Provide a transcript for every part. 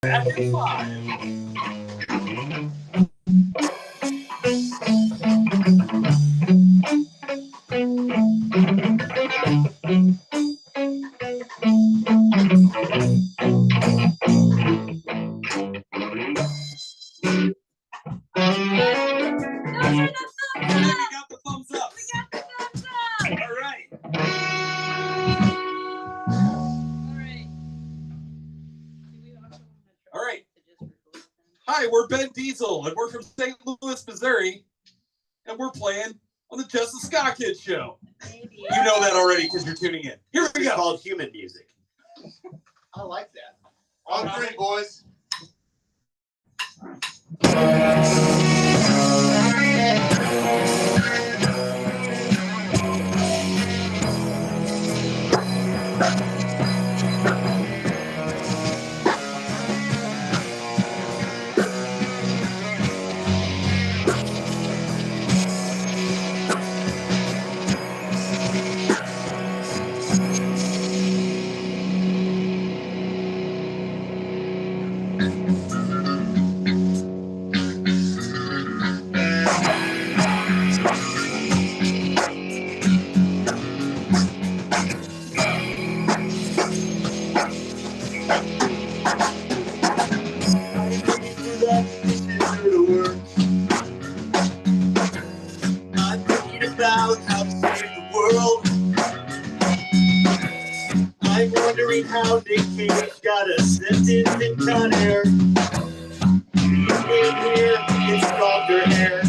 After 5. We're Ben Diesel, and we're from St. Louis, Missouri, and we're playing on the Jess and Scott Kids show. Maybe. You know that already because you're tuning in. Here we go. It's called human music. I like that. On three, boys. How Nick Cage got a sentence in Con Air. You came here, installed your hair.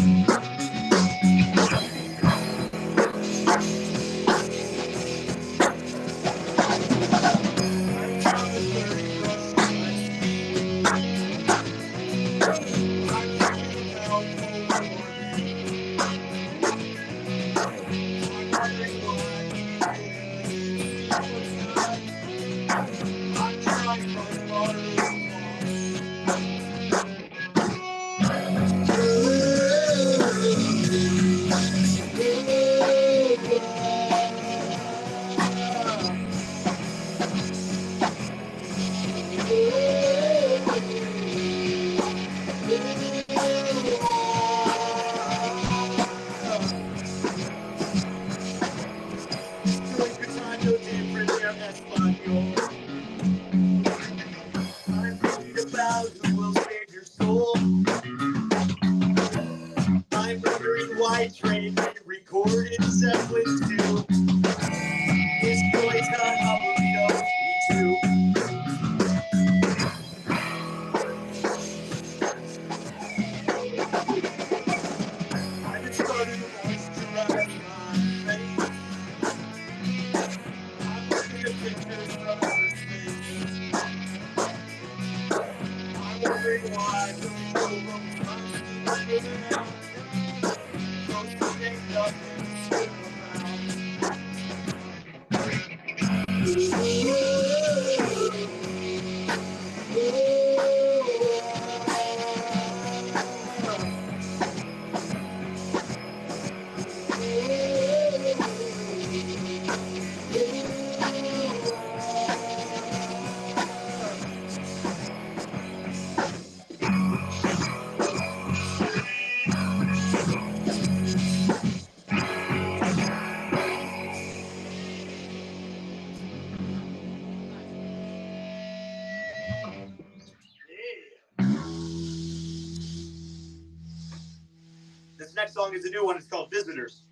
This next song is a new one. It's called Visitors.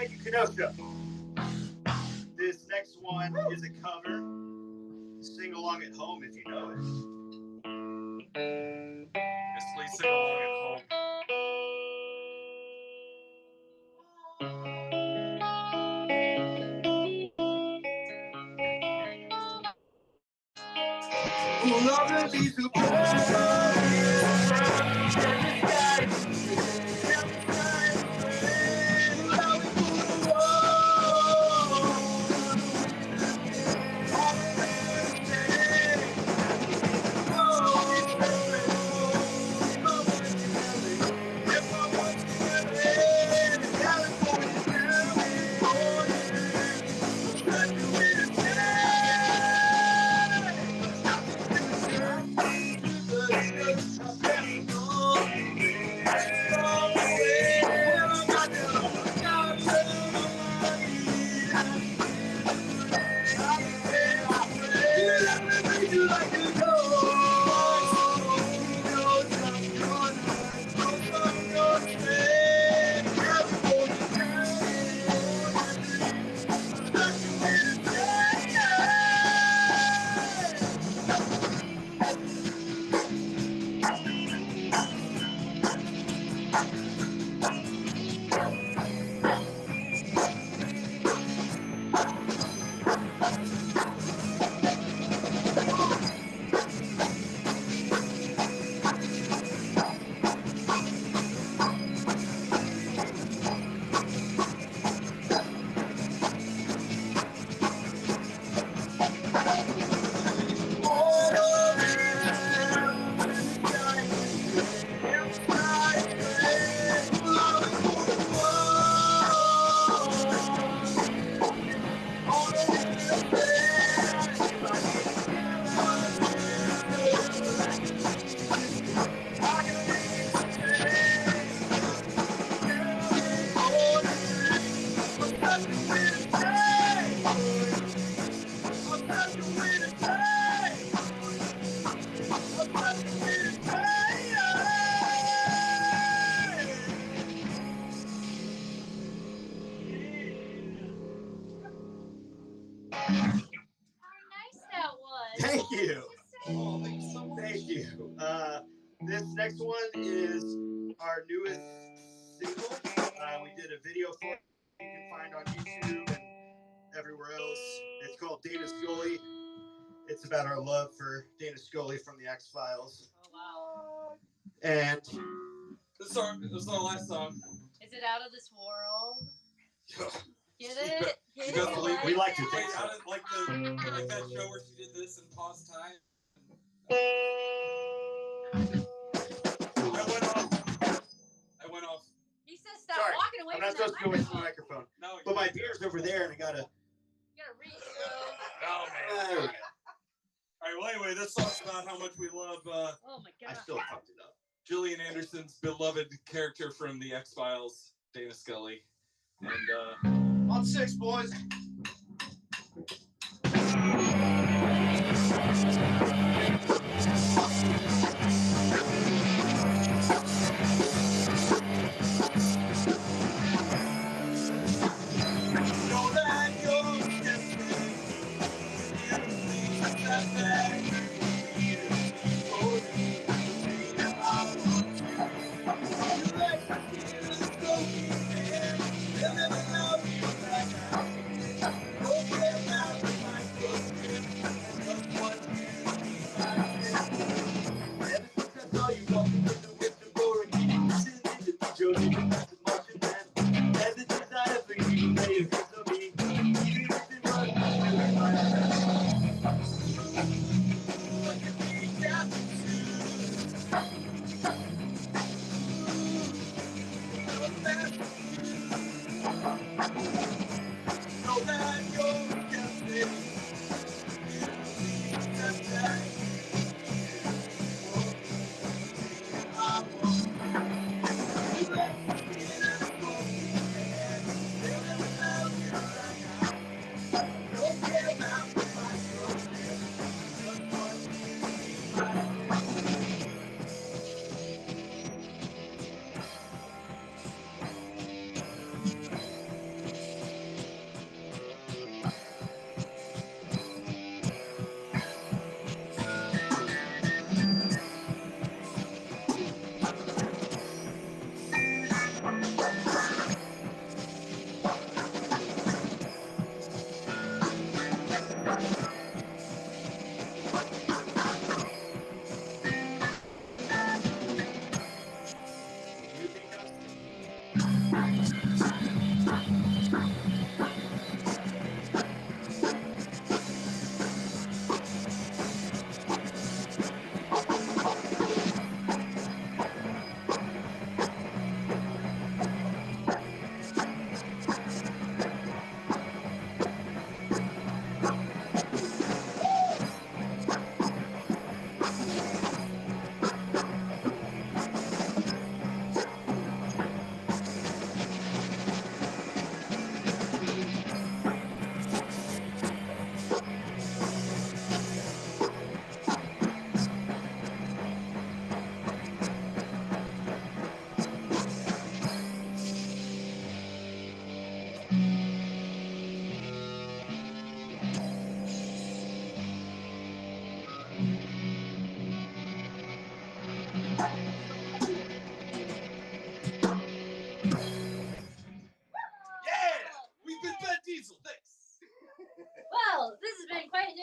Thank you, Kenosha. This next one is a cover. Sing along at home if you know it. Yes, please sing along at home. Love will be so Thank you. Oh, thank you so much. Thank you. This next one is our newest single. We did a video for it. You can find on YouTube and everywhere else. It's called Dana Scully. It's about our love for Dana Scully from the X-Files. Oh, wow. And This is our last song. Is it out of this world? Get She it? Get she it? doesn't believe we like to Wait, think so. out of, like that show where she did this and paused time. I went off. He says stop Sorry, walking away I'm from not supposed that to go into the microphone. microphone. No, But my beer's over there and I gotta... You gotta reach, Oh man. There we go. All right. Well, anyway, this song's about how much we love Oh my I god. still fucked it up. Gillian Anderson's beloved character from the X-Files, Dana Scully, and On 6, boys.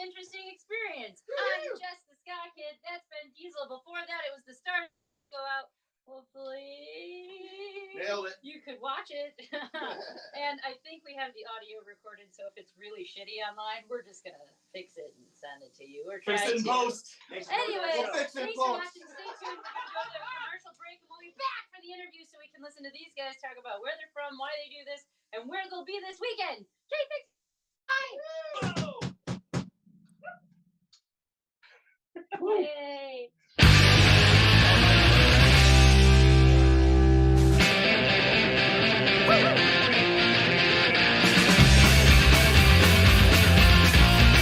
interesting experience. I'm Jess, the Sky Kid. That's Ben Diesel. Before that, it was the Star. Go out. Hopefully, Nailed it. you could watch it. And I think we have the audio recorded, so if it's really shitty online, we're just gonna fix it and send it to you. Or try Fix it in to. post. Anyway, We'll fix it in thanks for post. watching. Stay tuned. We're gonna go to a commercial break, and we'll be back for the interview so we can listen to these guys talk about where they're from, why they do this, and where they'll be this weekend. Okay, thanks. Bye. Yay.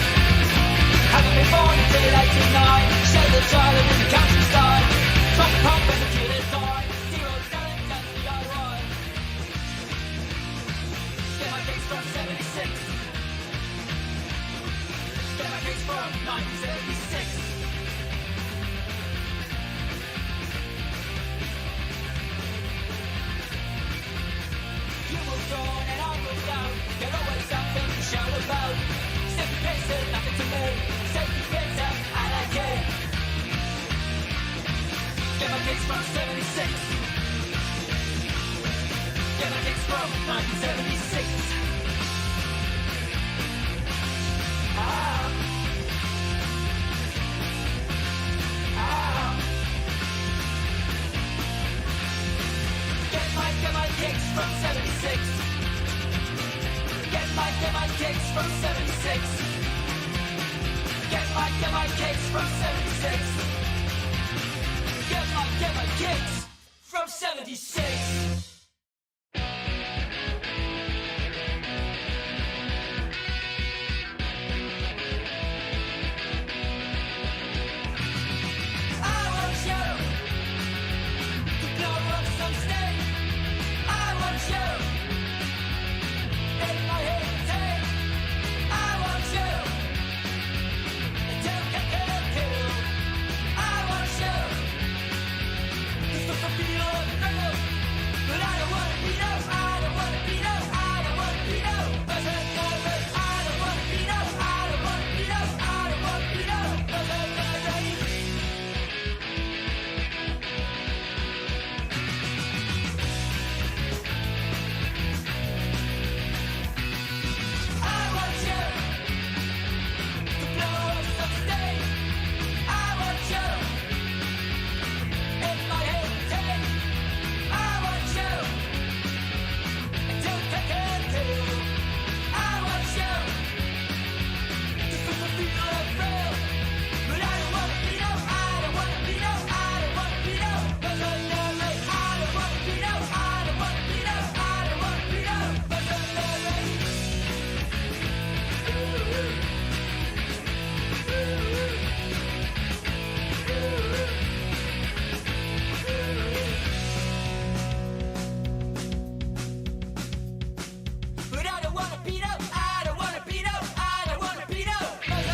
Having been born in daylight tonight, shed the child in the countryside. From the pump and the killer's die, zero selling guns DIY. Get my case from 76. Get my case from 1976. You moved on and I moved out. There's always something to shout about. Safety pins said nothing to me. Safety pins up and I care. Get my kicks from 76. Get my kicks from 1976. Ah. Ah. Get my kicks from 76. Get my kicks from 76. Get my kicks from 76. Get my kicks from 76. I want you to blow up some steam. I want you in my head. I want you to kill. I want you to stop the feel of the middle. But I don't wanna be no. I don't wanna be no. I don't wanna be no. I don't wanna be no. I don't wanna be no. I don't wanna be no. I want you to blow up some steam. I want you in my head. I want you to kill. I want you to feel the feel of real. But I don't wanna be no. I don't wanna be no. I don't wanna be no. I don't wanna be no. I don't wanna be no. I don't wanna be no. But I don't wanna be no. I don't wanna be no. I don't wanna be no. I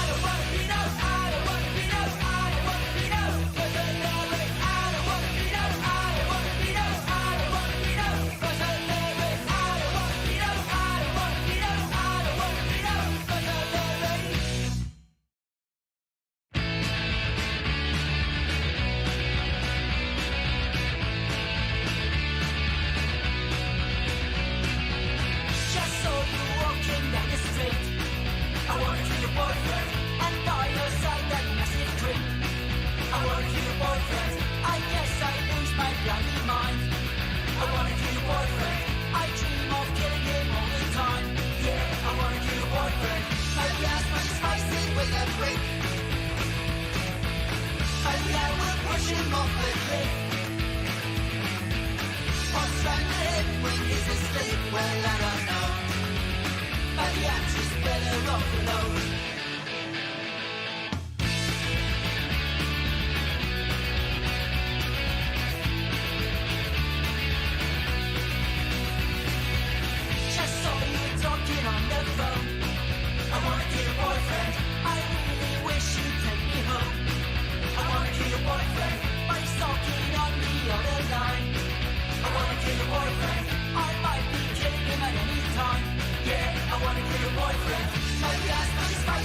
don't wanna be no. I don't wanna be no. I don't wanna be no. I don't wanna be no. I don't wanna be no. I don't wanna be no. I don't wanna be no. I don't wanna be no. I don't wanna be no. Just saw you walking down the street. I wanna be your boyfriend and buy your side that massive drink. I wanna be your boyfriend. I guess I lose my bloody mind. I wanna be your boyfriend. I dream of killing him all the time. Yeah, I wanna be your boyfriend. Maybe I smash spicy with a brick. Maybe I will push him off the cliff. Or strangle him when he's asleep. Well, I don't know. Maybe I'm just better off alone. Just saw you talking on the phone. I wanna be your boyfriend. I really wish you'd take me home. I wanna be your boyfriend. But he's talking on the other line. I wanna be your boyfriend. I might be killing him at any time. Yeah, I wanna be your boyfriend. Maybe I smash his face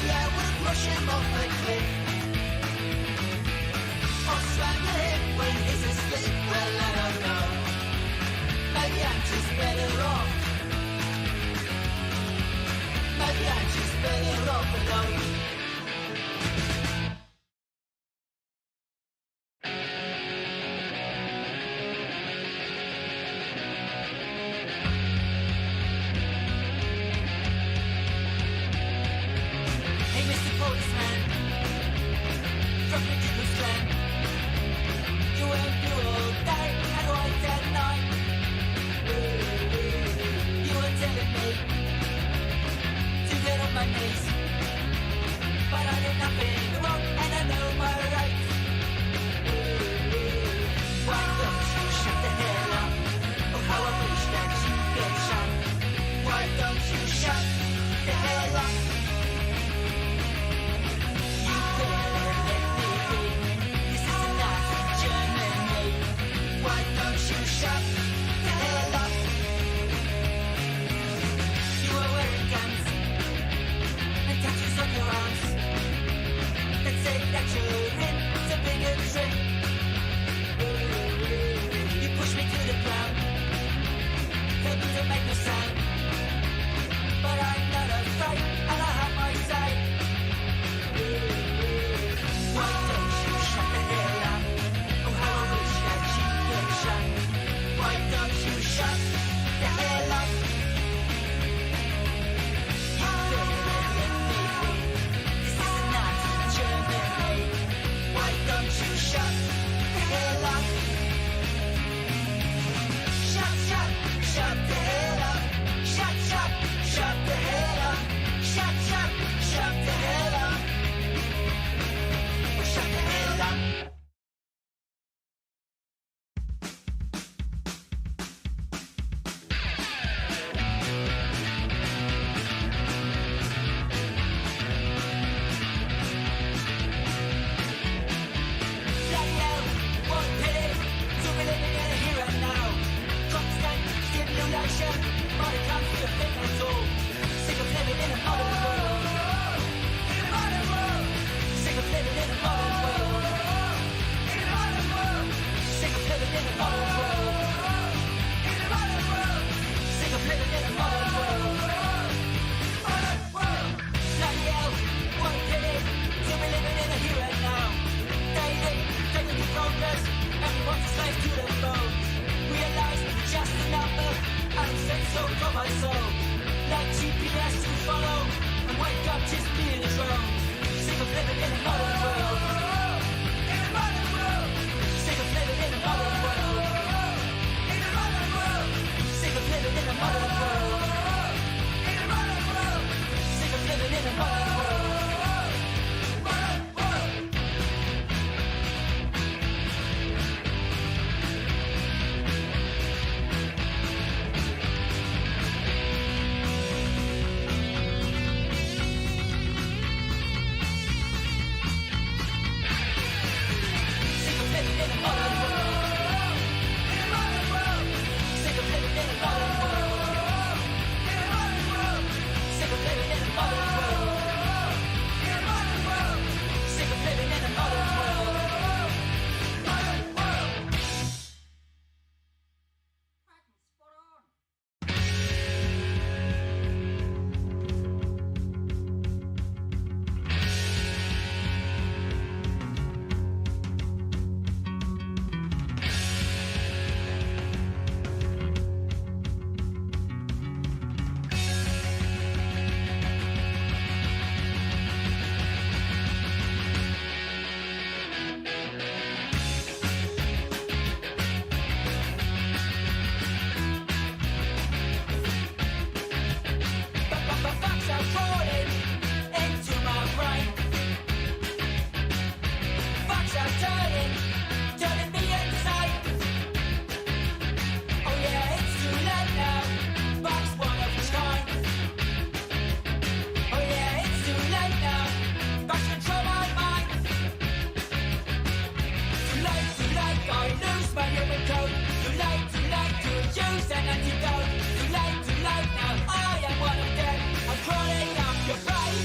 yeah, we'll push him off the cliff. Or strangle him when he's asleep. Well, I don't know. Maybe I'm just better off. Maybe I'm just better off alone. Hey, Mr. Policeman, from the Cuckoo Strand, you went through all day and white at night. You were telling me to get on my knees, but I did nothing wrong and I know my rights. Why don't you shut the hell up? Oh, how I wish that you get shot. Why don't you shut the hell up? You better let me be. This is a Nazi Germany. Why don't you shut the hell up? You are wearing guns and tattoos on your arms that say that you're into bigotry. You push me to the ground, help me to make no sound, but I'm not afraid and I have my say. Why don't you shut the hell up? Oh, how I wish that you get shot. Why don't you shut the hell up? You better let me be. This is a Nazi Germany. Why don't you shut the hell up? Shut the hell up. Shut the hell up. Shut the hell up. Shut the hell up. Bloody hell, what a pity to be living in a here and now. Constant stimulation, but it comes to a thing at all. Sick of living in a modern world. In a modern world. Sick of living in a modern world. In a modern world. Sick of living in a modern world. In a modern world. Sick of living in a modern world. Modern world. Bloody hell, what a pity to be living in a here and now. Daily, technical progress, everyone's a slave to their phone. Realize just a number, and it's set so from my soul. Like GPS to follow, and wake up just being a drone. Sick of living in a modern world. In a modern world. Sick of living in a modern world. In a modern world. Sick of living in a modern world. In a modern world. Sick of living in a modern world. Modern world. Sick of living in a modern world. In a modern world. Sick of living in a modern world. In a modern world. Sick of living in a modern world. In a modern world. Sick of living in a modern world. Modern world. Spot on. Facts are falling into my brain. Facts are turning me insane. Oh yeah, it's too late now. Facts one of its kind. Oh yeah, it's too late now. Facts control my mind. Too late, I lose my human code. Too late to use an antidote. Too late now, I am one of them. I'm crawling up your brain.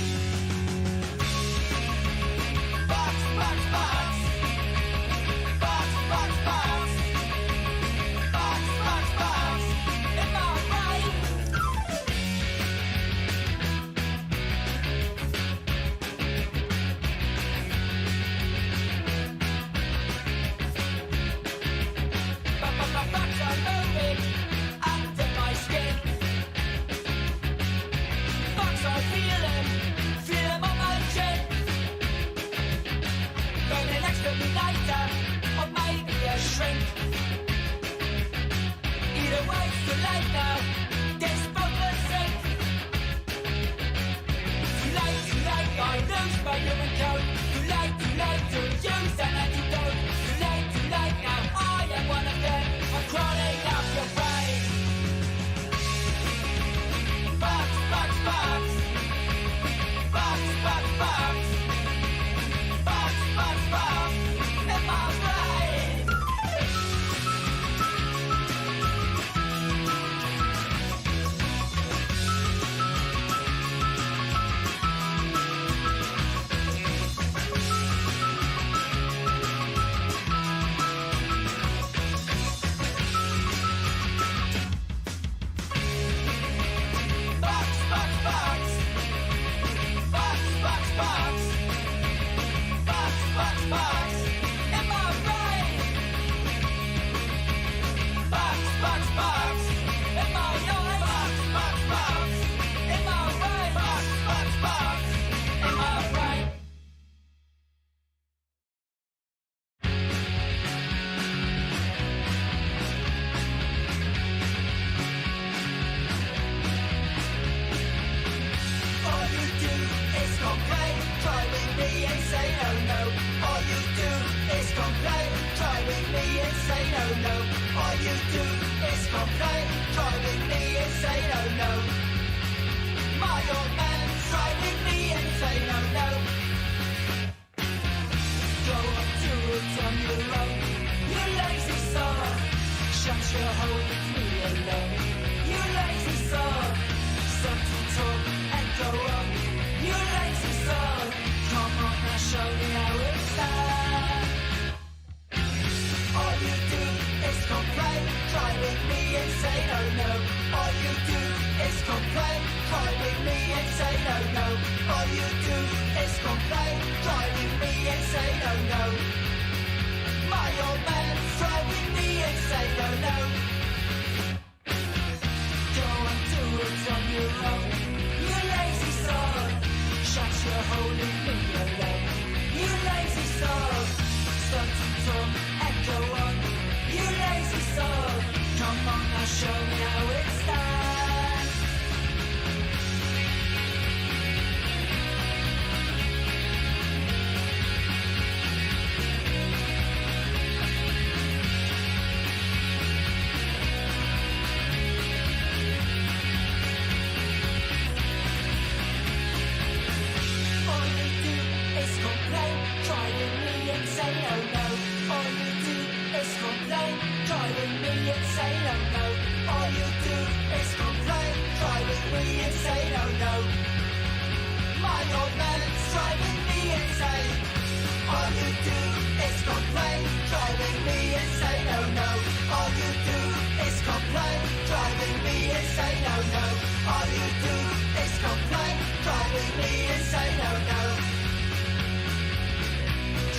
bottom and go on. You lazy soul, come on now, show me how it's done. All you do is complain, driving me insane, oh no. All you do is complain, driving me insane, oh no. All you do is complain, driving me insane, oh no. My old man's driving me insane. All you do is complain, driving me insane, oh no. All you do is complain, driving me insane, oh no. All you do is complain, driving me insane, oh no.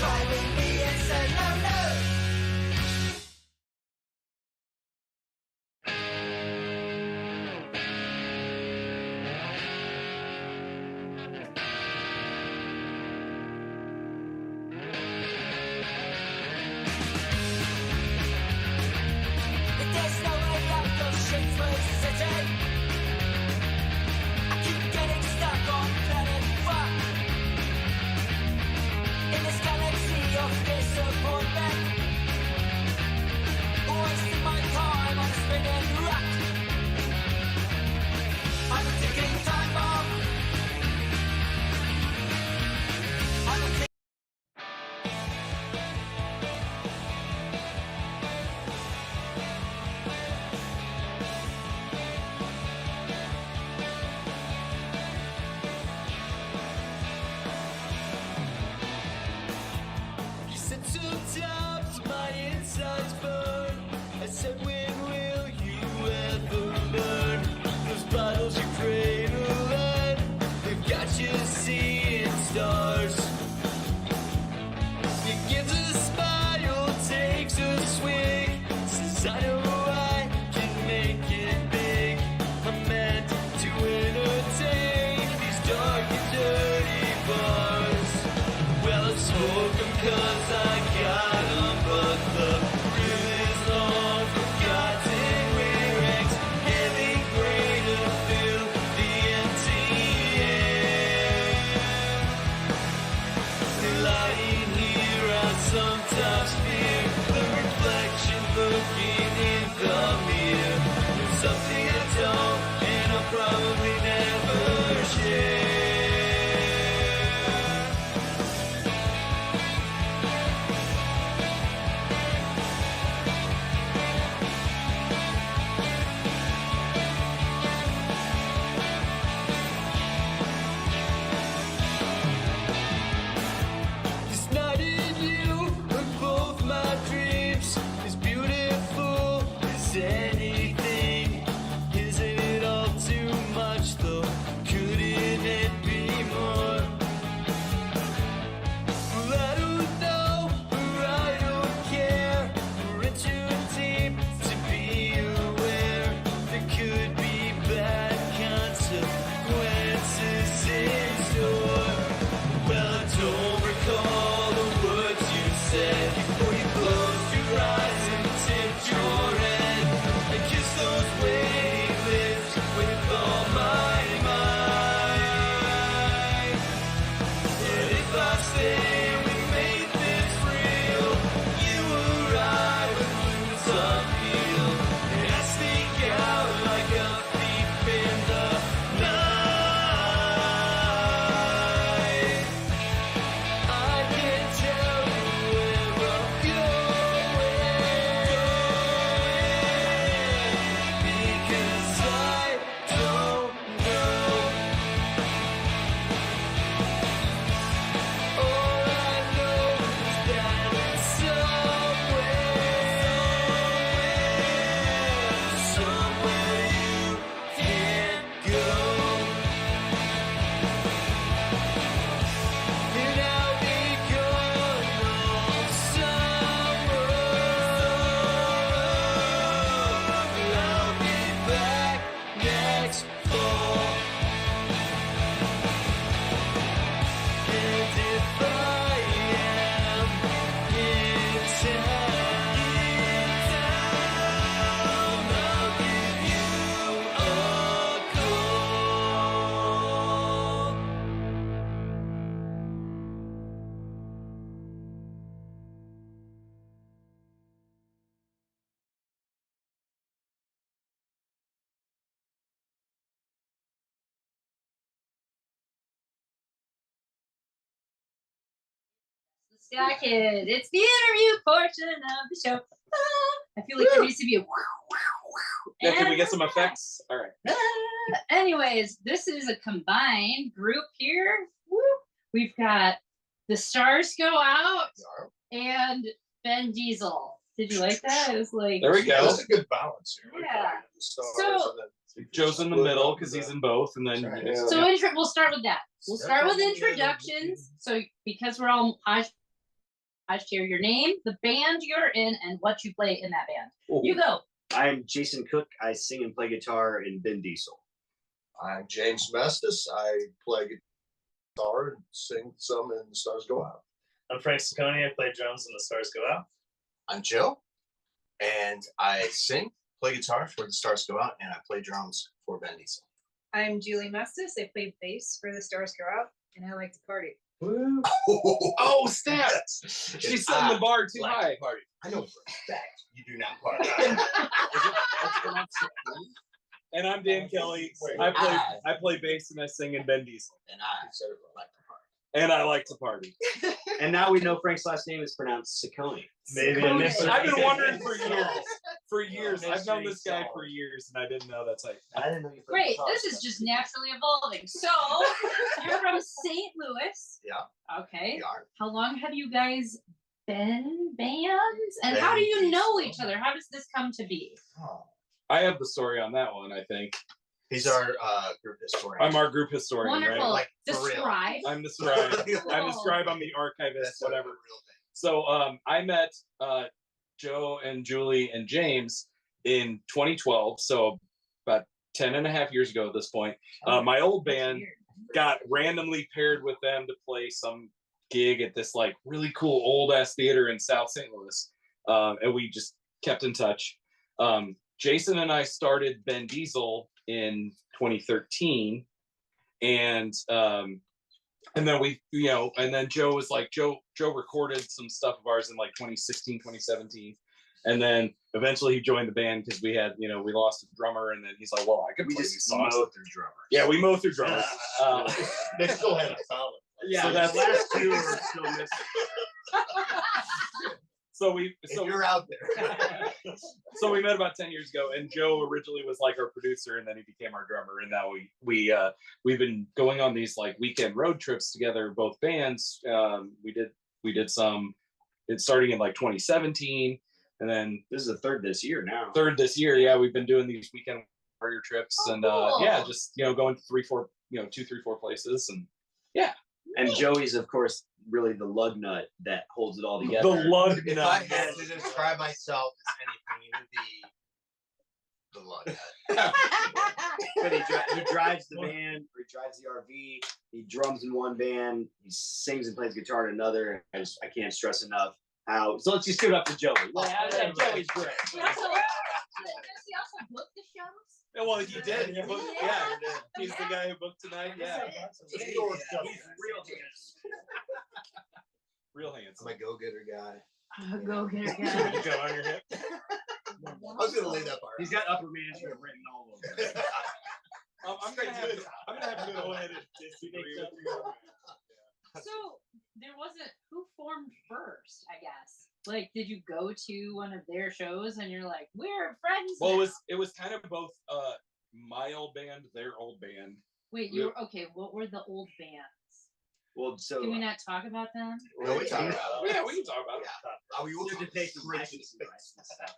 Driving me insane, oh no. But there's no way out of Shakespeare's city. I keep getting stuck on planet fuck. In this galaxy of disappointment, wasting my time on a spinning rock. I'm a ticking time bomb. I'm a ticking. You said sometimes my insides burn. I said, when will you ever learn? Those bottles you pray to learn, they've got you seeing stars. Begins a smile, takes a swing. Says, I know I can make it big. I'm meant to entertain these dark and dirty bars. Well, I smoke 'em 'cause I got 'em, but the real is long forgotten lyrics, heavy grain to fill the empty air. Lying here, I sometimes fear the reflection looking in Ska Kid. It's the interview portion of the show. I feel like there needs to be a. Yeah, can we get And some we're back. effects? All right. Anyways, this is a combined group here. Woo. We've got The Stars Go Out and Ben Diesel. Did you like that? It was like. There we Yeah, go. that's a good balance here. Yeah. The stars So- and then Joe's in the middle because he's in both, and then That's right. you guys- So we'll start with that. We'll start with introductions. So because we're all share your name, the band you're in, and what you play in that band. You go. I'm Jason Cook. I sing and play guitar in Ben Diesel. I'm James Mestis. I play guitar and sing some in The Stars Go Out. I'm Frank Saccone. I play drums and The Stars Go Out. I'm Joe, and I sing, play guitar for The Stars Go Out, and I play drums for Ben Diesel. I'm Julie Mestis. I play bass for The Stars Go Out, and I like to party. Oh, snap! She set the bar too Like high. to party. I know for a fact you do not party. And I'm Dan Kelly. I play bass and I sing in Ben Diesel. And I certainly like to party. And I like to party. And now we know Frank's last name is pronounced Saccone. Maybe I missed it. I've been wondering for years. For years. Yeah, I've known mystery this guy solved. for years and I didn't know that's like. I didn't know you played Great. guitar. This is just naturally evolving. So you're from St. Louis. Yeah. Okay. We are. How long have you guys been bands? And how do Ben you know Diesel. each other? How does this come to be? Oh. I have the story on that one, I think. He's our group historian. I'm our group historian, Wonderful. right? Like, for real. Describe. I'm the scribe. I'm the Cool. scribe. I'm the archivist, That's whatever. a real thing. So I met Joe and Julie and James in 2012. So about 10 and a half years ago at this point. My old band got randomly paired with them to play some gig at this like really cool old ass theater in South St. Louis. And we just kept in touch. Jason and I started Ben Diesel in 2013. And then we, and then Joe was like, Joe recorded some stuff of ours in like 2016, 2017. And then eventually he joined the band because we had, we lost a drummer, and then he's like, well, I could We play just these songs. mow through drummers. Yeah, we mow through drummers. They still haven't found it. Yeah, So that's the last two are still missing. so we If you're out there. so we met about 10 years ago, and Joe originally was like our producer, and then he became our drummer, and now we've been going on these like weekend road trips together, both bands. We did some, it's starting in like 2017, and then This is the third this year now. third this year. Yeah, we've been doing these weekend warrior trips, Oh, and cool. yeah, just going to 2, 3, 4 places, and And Joey's, of course, really the lug nut that holds it all together. the lug If nut. I had to describe myself as anything, it would be the lug nut. But he drives the van, or he drives the RV, he drums in one band, he sings and plays guitar in another. I can't stress enough how. So let's just give it up to Joey. Joey's great. He also, does he also book the shows? Yeah, well, he did. He booked, yeah, he's the guy who booked tonight. Yeah, He's real real I'm handsome. a go-getter guy. Go get it, guys. Go on your hip. I was gonna lay that part. He's got upper management written all over it. I'm gonna have to go ahead and disagree with you. So there wasn't who formed first, I guess. Like, did you go to one of their shows and you're like, we're friends? Well, now? it was kind of both my old band, their old band. Wait, you were okay. What were the old bands? Well, so Can we not talk about them? No, we talk about it. Yeah, we can talk about it. We will you have to talk pay about some licensing rights and stuff.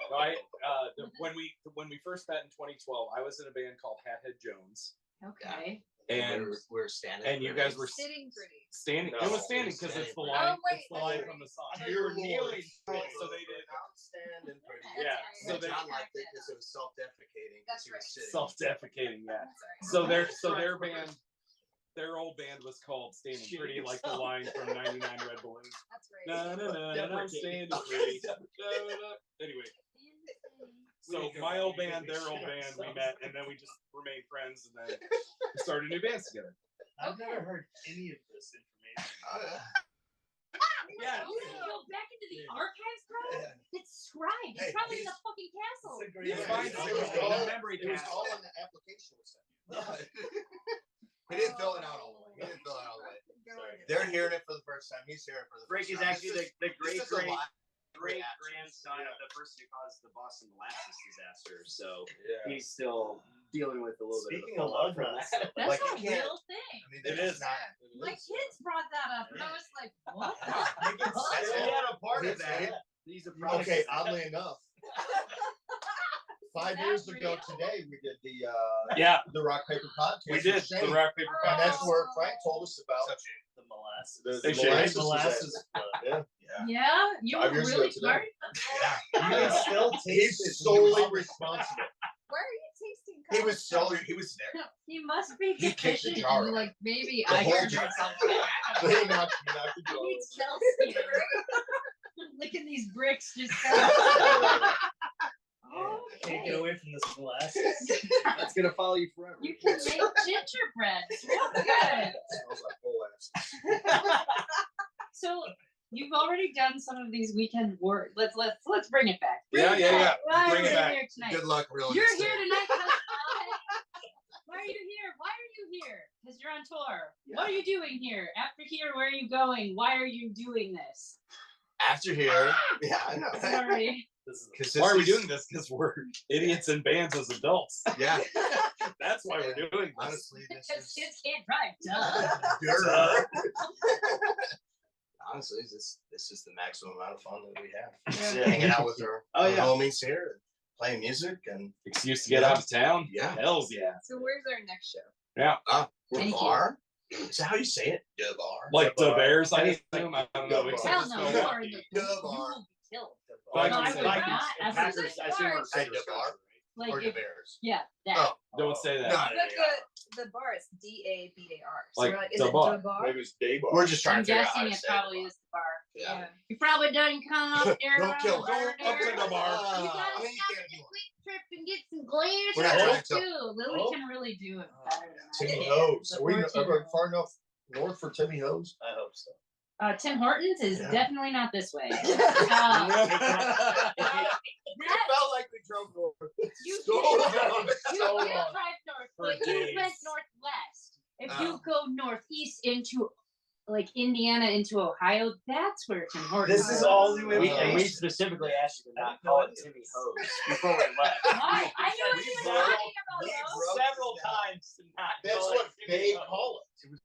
No, when we first met in 2012, I was in a band called Hathead Jones, Okay. and we're standing. and you guys were Sitting pretty. standing. No, it was standing because it's the standing. line. Oh, wait, it's the line wait. from the song. You were kneeling, kneeling, so they did Standing pretty. Yeah, so So they John liked it because it was self-defecating. 'cause That's he was right. sitting. self-defecating. Yeah. That's So their band, their old band was called Standing Pretty, like the line from 99 Red Balloons. right. Na, na, na, na, I'm standing pretty. Da, da, da. Anyway, so my old band, their old band, we met, and then we just remained friends, and then we started new bands together. I've never heard any of this information. Yeah. You can go back into the archives, bro. Yeah. It's scribed. It's Hey, probably in he's- the fucking castle. It's fine. It was all, memory it was cast. all in the application was sent. He didn't fill it out all the way. He didn't fill it out all the way. They're hearing it for the first time. He's hearing it for the Rick first is time. actually the This is a live great reaction. grandson of the person who caused the Boston molasses disaster. So Yeah. he's still dealing with a little Speaking bit of of love, that. That's Like, a you can't- real thing. I mean, It this is. not. My kids brought that up, and I was like, what? You can What? say He it. had a part of It's that. it. He's a product. Okay, oddly enough, Is 5 that years ago real? today we did Yeah, the rock paper podcast. we with did the Shane. rock paper And that's podcast. where Frank told us about Except Shane. The molasses. the Hey, Shane. molasses. Yeah. Yeah. Yeah, you 5 were years ago really today. smart. Yeah. You can still taste He's it. solely responsible. Where are you tasting? He was so. He was there. He must be He kicked the deficient jar in, like, maybe The whole iron or jar. something. I don't He know. knocked the He jaw needs over. calcium. Look at these bricks just kind Oh, Can't get okay. away from this molasses. That's gonna follow you forever. You can make gingerbread. It's real good. Smells like whole asses. So you've already done some of these weekend work. Let's bring it back. Yeah, yeah, yeah. Why Bring are it you back. here tonight? Good luck, real. You're here tonight. Why are you here? Why are you here? Because you're on tour. What are you doing here? After here, where are you going? Why are you doing this? After here, yeah, I know. Sorry. Because Why are we doing this? Because we're idiots in bands as adults. Yeah, That's why we're doing this. honestly, this Because is. kids can't drive. Duh. Duh. Honestly, this is the maximum amount of fun that we have. Yeah. Hanging out with our, Oh, our yeah. homies here, playing music, and Excuse to get out of town? Yeah. Hells yeah. So where's our next show? the Thank you. bar. Is that how you say it? The bar. Like the bar. Bears, I assume. I don't know. Hell except Hell it's no, spelled you out. are in the Duh, you bar. will be killed. Vikings No, I and would Vikings. not and ever Packers, say I assume, are bars. Hey, the bar. Like Or the if, Bears. yeah, that. Oh, Don't say that. no, But the bar is DABAR. So Like we're like, is the it bar. the bar? Maybe it's day bar. we're just trying I'm to figure out how guessing to it say probably it. is the bar. Yeah. You probably done come up there. Don't kill us. on Don't up to there. the bar. You I gotta mean, you stop can't at the do it. quick trip and get some glass We're not trying to- too. Lily Oh. can really do it better than I Timmy can. Hose. The Are we 14 ever far enough north for Timmy Hose? I hope so. Tim Hortons is Yeah. definitely not this way. It That felt like we drove north. you So did, long. you So did long. drive north, For but you days. went northwest. If Oh. you go northeast into like Indiana into Ohio, that's where Tim Hortons. This is all new We, and we information. specifically asked you to I not had no call it idea. Timmy Hose before we left. Why? I knew what We you were broke- talking about. we though. broke Several this down. times to not That's call what it Timmy they Hose. call it.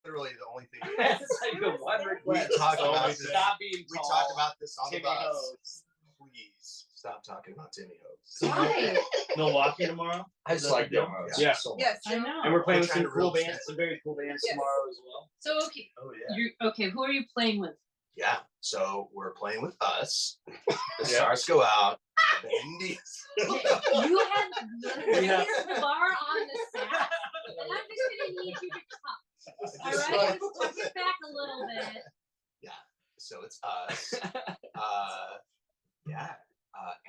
Literally the only thing. That's like the one We request. talked So about we this. Stop being We tall. talked about this on Timmy the bus. Hose. Please stop talking about Timmy Hose. Why? Milwaukee tomorrow. I Is just that like the deal? them. Yeah. So much. Yes. I know. And we're playing We're with some trying to cool real bands, some very cool bands Yes. tomorrow as well. So okay, Oh yeah. you okay? Who are you playing with? Yeah. So we're playing with us. The Yeah. stars go out. Indy. Okay, you have We have- the bar on the sack, and I'm just gonna need you to cut. All Just right, like- let's tuck it back a little bit. Yeah. So it's us. Yeah.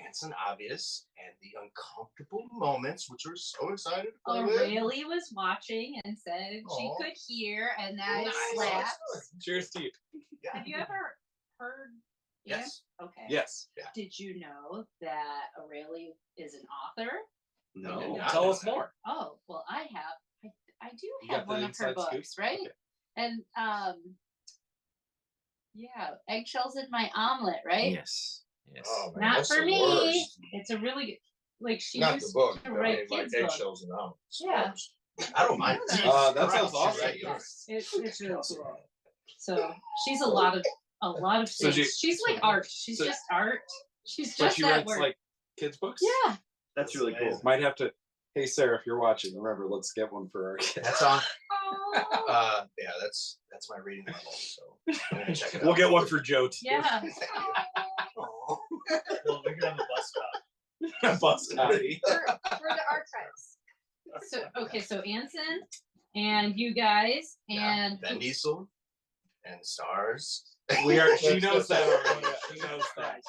Anson Obvious and the Uncomfortable Moments, which we're so excited to play with. Aurelie was watching and said she Aw. could hear, and that Nice. slaps. Cheers to you. Yeah. Have you ever heard? Ian? Yes. Okay. Yes. Did you know that Aurelie is an author? No. did Oh, not tell know us that. more. Oh, well, I have. I do You got have the one of her inside scoop? books, right? Okay. And yeah, eggshells in my omelet, right? Yes. Yes. Oh, man, Not that's for the me. worst. It's a really good, like she Not used the book, to but I write mean, like kids' books. eggshells and almonds. Yeah. I don't mind. That sounds Christ, awesome. right? Yes, it's really cool. So she's a lot of So things. She's like art. She's so- just art. She's But just she that writes word. like kids books. Yeah. That's really cool. Might have to. Hey Sarah, if you're watching, remember let's get one for our kids. That's on. Oh. Yeah, that's my reading level. So I'm gonna check it out. We'll get one for Joe too. Yeah. Aw. Well, we could have a bus stop. Bus copy. For the archives. So okay, so Anson and you guys Yeah, and Vin Diesel and stars. We are. She That's- knows that that's- already. She knows that.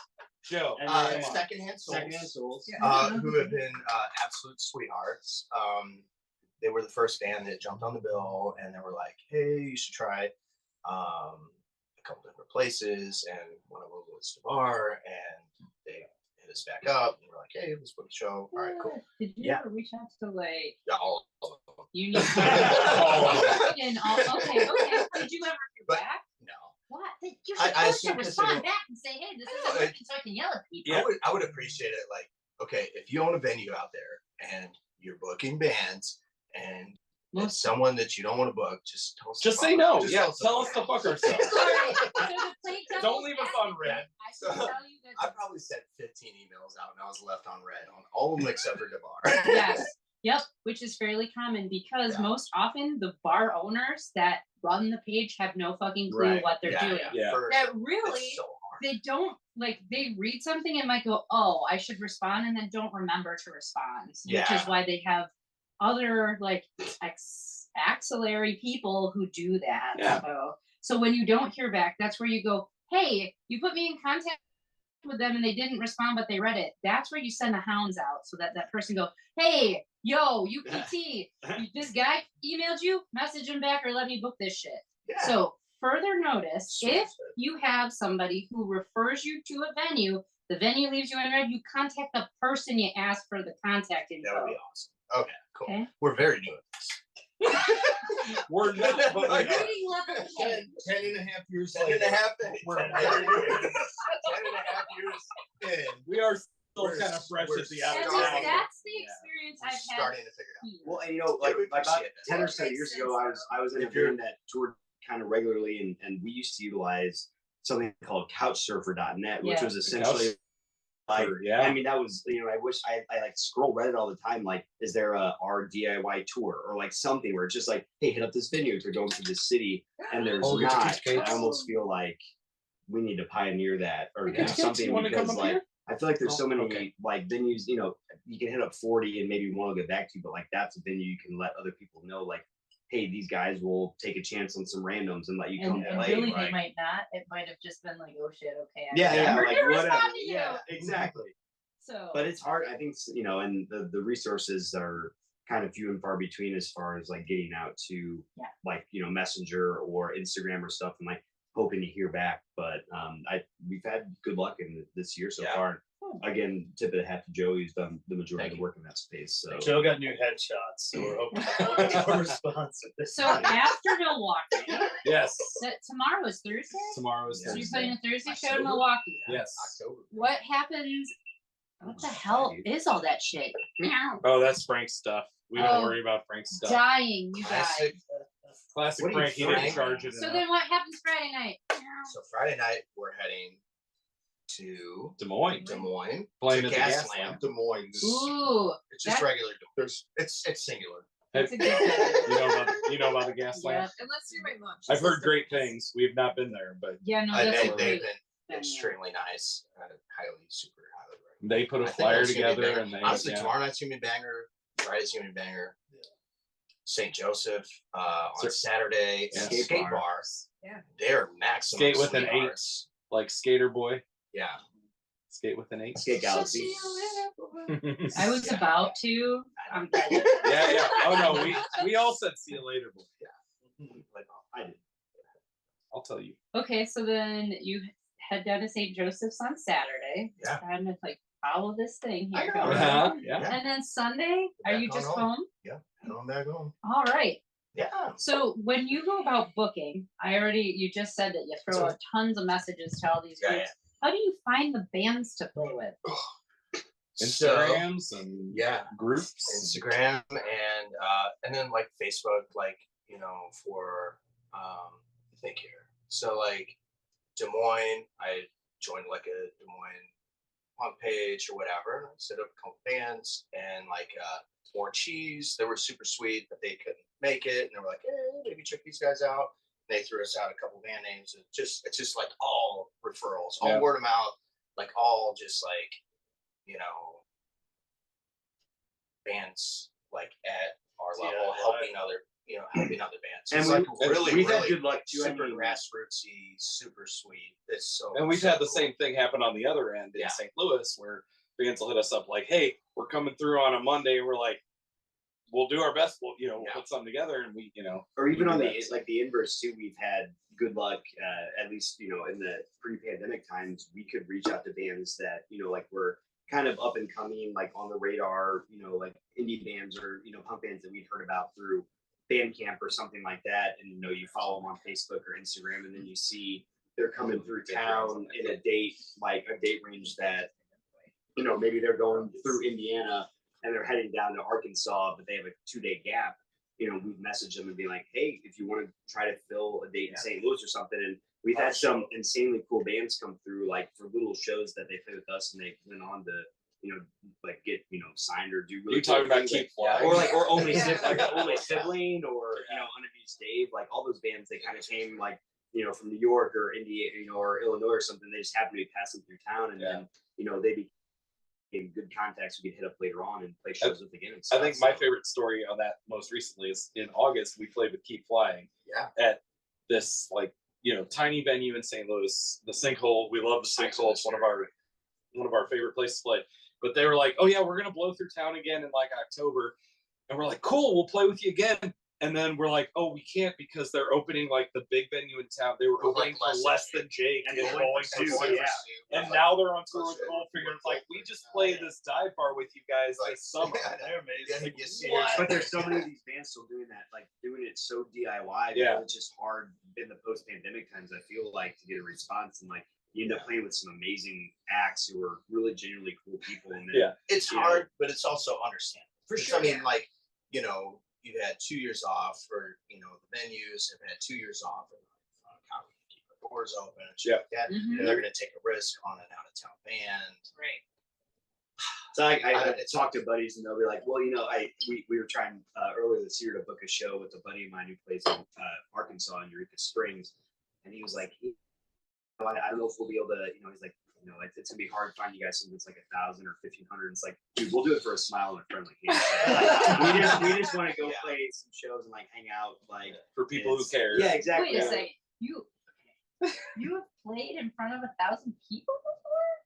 Joe. And And then- Secondhand Souls. Secondhand Souls. Yeah. Who have been absolute sweethearts. They were the first band that jumped on the bill, and they were like, "Hey, you should try a couple different places." And one of them was the bar, and they hit us back up. And we're like, "Hey, let's book a show." All right, cool. Did you Yeah. ever reach out to like Yeah, all of them. you need All of and all, okay. Did you ever But- back? No. What? You're I supposed to assume respond consider- back and say, hey, this I isn't know, working, so I can yell at people. Yeah. I would appreciate it. Like, okay, if you own a venue out there and you're booking bands and it's someone that you don't want to book, just tell us. Just to say fuck- no. just Yeah, tell us to fuck fuck ourselves. All right, so to play Don't devil's leave us on advocate, red. I can tell you that I probably sent 15 emails out and I was left on red on all of them except for DeVar. yes. Yep, which is fairly common because Yeah. most often the bar owners that run the page have no fucking clue Right. what they're Yeah, doing. Yeah. For- That really it's so hard. they don't like they read something and might go, oh, I should respond, and then don't remember to respond. Which Yeah. is why they have other like axillary people who do that. Yeah. So when you don't hear back, that's where you go, hey, you put me in contact with them and they didn't respond, but they read it. That's where you send the hounds out so that that person go, hey, yo, UPT, this guy emailed you, message him back or let me book this shit. Yeah. So further notice, So if good. you have somebody who refers you to a venue, the venue leaves you in red, you contact the person you ask for the contact info. That would be awesome. Okay, cool. Okay. We're very new at this. We're not, but we are. Reading level 10. 10 and a half years 10 and a half days. We're 10 very new. and a half years in. We are still We're- kind of fresh we're at the And outside. starting. that's the Yeah. experience We're I've had starting to figure it out. here. Well, and you know, like we about appreciate that. 10 or That so makes years sense, ago, I was in a If you're- band that toured kind of regularly, and we used to utilize something called couchsurfer.net, which Yeah. was essentially like, Yeah. I mean, that was, you know, I wish I like scroll Reddit all the time. Like, is there our DIY tour or like something where it's just like, hey, hit up this venue if you're going to this city, and there's Oh, get your not. teach cakes. I almost feel like we need to pioneer that or Get do your cakes. something You wanna come because up like here? I feel like there's so many Okay. like venues, you know, you can hit up 40 and maybe one will get back to you, but like that's a venue you can let other people know, like, hey, these guys will take a chance on some randoms and let you come And play. really, right? they might not. It might have just been like, oh shit, okay. I Yeah, yeah, remember like to whatever. respond to you. Yeah, exactly. So, But it's hard. I think you know, and the resources are kind of few and far between as far as like getting out to Yeah. like, you know, Messenger or Instagram or stuff and like hoping to hear back. But we've had good luck in this year so Yeah. far. Cool. Again, tip of the hat to Joe, who's done the majority Thank of the you. work in that space. So Joe got new headshots, so we're hoping for a response with this. so after Milwaukee, Yes. tomorrow is Thursday. Tomorrow is So you're Thursday. playing a Thursday show in October? Milwaukee. Yes. October. What happens? What the hell is all that shit? Meow. Oh, that's Frank's stuff. We don't Oh, worry about Frank's stuff. Dying, you guys. Classic. Classic What are you Frank. He didn't trying? charge it So enough. then what happens Friday night? Meow. So Friday night we're heading to Des Moines. Des Moines Playing to at the Gas Gas Lamp. Lamp. Des Moines. Ooh, It's just that- regular. It's singular. that's a good one. You know about the Gas Yeah. Lamp? And let's do my lunch. I've heard great things. We've not been there, but Yeah, no, I- that's a they've great. been venue. extremely nice. Super highly recommend. they put a I think flyer that's gonna be together banger. and they Honestly, yeah. tomorrow night's gonna be a banger. Friday's gonna be a banger. St. Joseph on Sir- Saturday, Yeah. skate, Skate bars. Yeah. They're maximum. Skate with an sweethearts. like Skater Boy. Yeah. Skate with an 8. Skate Galaxy. I was about to. I'm dead. Yeah. Oh no, we all said see you later, boy. Like, I did. I'll tell you. Okay, so then you head down to St. Joseph's on Saturday. Yeah. Trying to like follow this thing I here. know, going right? on. Yeah. And then Sunday, are Back you on just home. home? Head on back home. All right. Yeah. So when you go about booking, you just said that you throw out tons of messages to all these Yeah, groups. How do you find the bands to play with? So, Instagrams and yeah. groups. Instagram and then like Facebook, like, you know, for think here. So like Des Moines, I joined like a Des Moines punk page or whatever. I set up a couple bands and like More Cheese. They were super sweet, but they couldn't make it. And they were like, hey, maybe check these guys out. They threw us out a couple band names. It's just like all referrals, all Yeah. word of mouth, like all just like, you know, bands like at our level helping other bands. And It's we- like really, we've really had good luck too. I super mean, grassrootsy, super sweet. It's so And we've so had the cool. same thing happen on the other end in Yeah. St. Louis where bands will hit us up like, hey, we're coming through on a Monday. And we're like, we'll do our best. We'll Yeah. put something together and or even we on do the that. like the inverse too, we've had good luck. At least you know in the pre-pandemic times, we could reach out to bands that you know like were kind of up and coming, like on the radar. You know, like indie bands or you know punk bands that we'd heard about through band camp or something like that, and you know you follow them on Facebook or Instagram, and then you see they're coming through town in a date range that, you know, maybe they're going through Indiana and they're heading down to Arkansas, but they have a 2-day gap. You know, we've messaged them and be like, hey, if you want to try to fill a date in St. Louis or something, and we've had some insanely cool bands come through, like for little shows that they play with us, and they went on to, you know, like get, you know, signed or do really. You talking cool about things, Keep Flying? or only only sibling, or you know, Unabused Dave, like all those bands, they kind of came like, you know, from New York or Indiana, you know, or Illinois or something. They just happened to be passing through town, and then, you know, they became good contacts we could hit up later on and play shows with again. I think my favorite story on that most recently is in August. We played with Keep Flying at this, like, you know, tiny venue in St. Louis, the Sinkhole. We love the Sinkhole. It's one of our favorite places to play. But they were like, oh yeah, we're gonna blow through town again in like October, and we're like, cool, we'll play with you again. And then we're like, oh, we can't because they're opening like the big venue in town. They were opening for Less Than Jake and going to, and now they're on tour with Goldfinger. It's like, we just played this dive bar with you guys this summer. They're amazing. But there's so many of these bands still doing that, like doing it so DIY. That it's just hard in the post-pandemic times, I feel like, to get a response, and like you end up playing with some amazing acts who are really genuinely cool people. And then, it's hard, but it's also understandable. For Because, sure. I mean, like, you know, you've had 2 years off, or, you know, the venues have had 2 years off, and how we keep the doors open and shit like that. And they're going to take a risk on an out of town band. Right. So I talked to buddies, and they'll be like, well, you know, we were trying earlier this year to book a show with a buddy of mine who plays in Arkansas in Eureka Springs, and he was like, I don't know if we'll be able to, you know, he's like, you know, it's gonna be hard to find you guys something that's like 1,000 or 1,500. It's like, dude, we'll do it for a smile and a friendly hand. Like, we just want to go play some shows and like hang out, like For people who care. Yeah, exactly. Wait a second. You have played in front of 1,000 people before?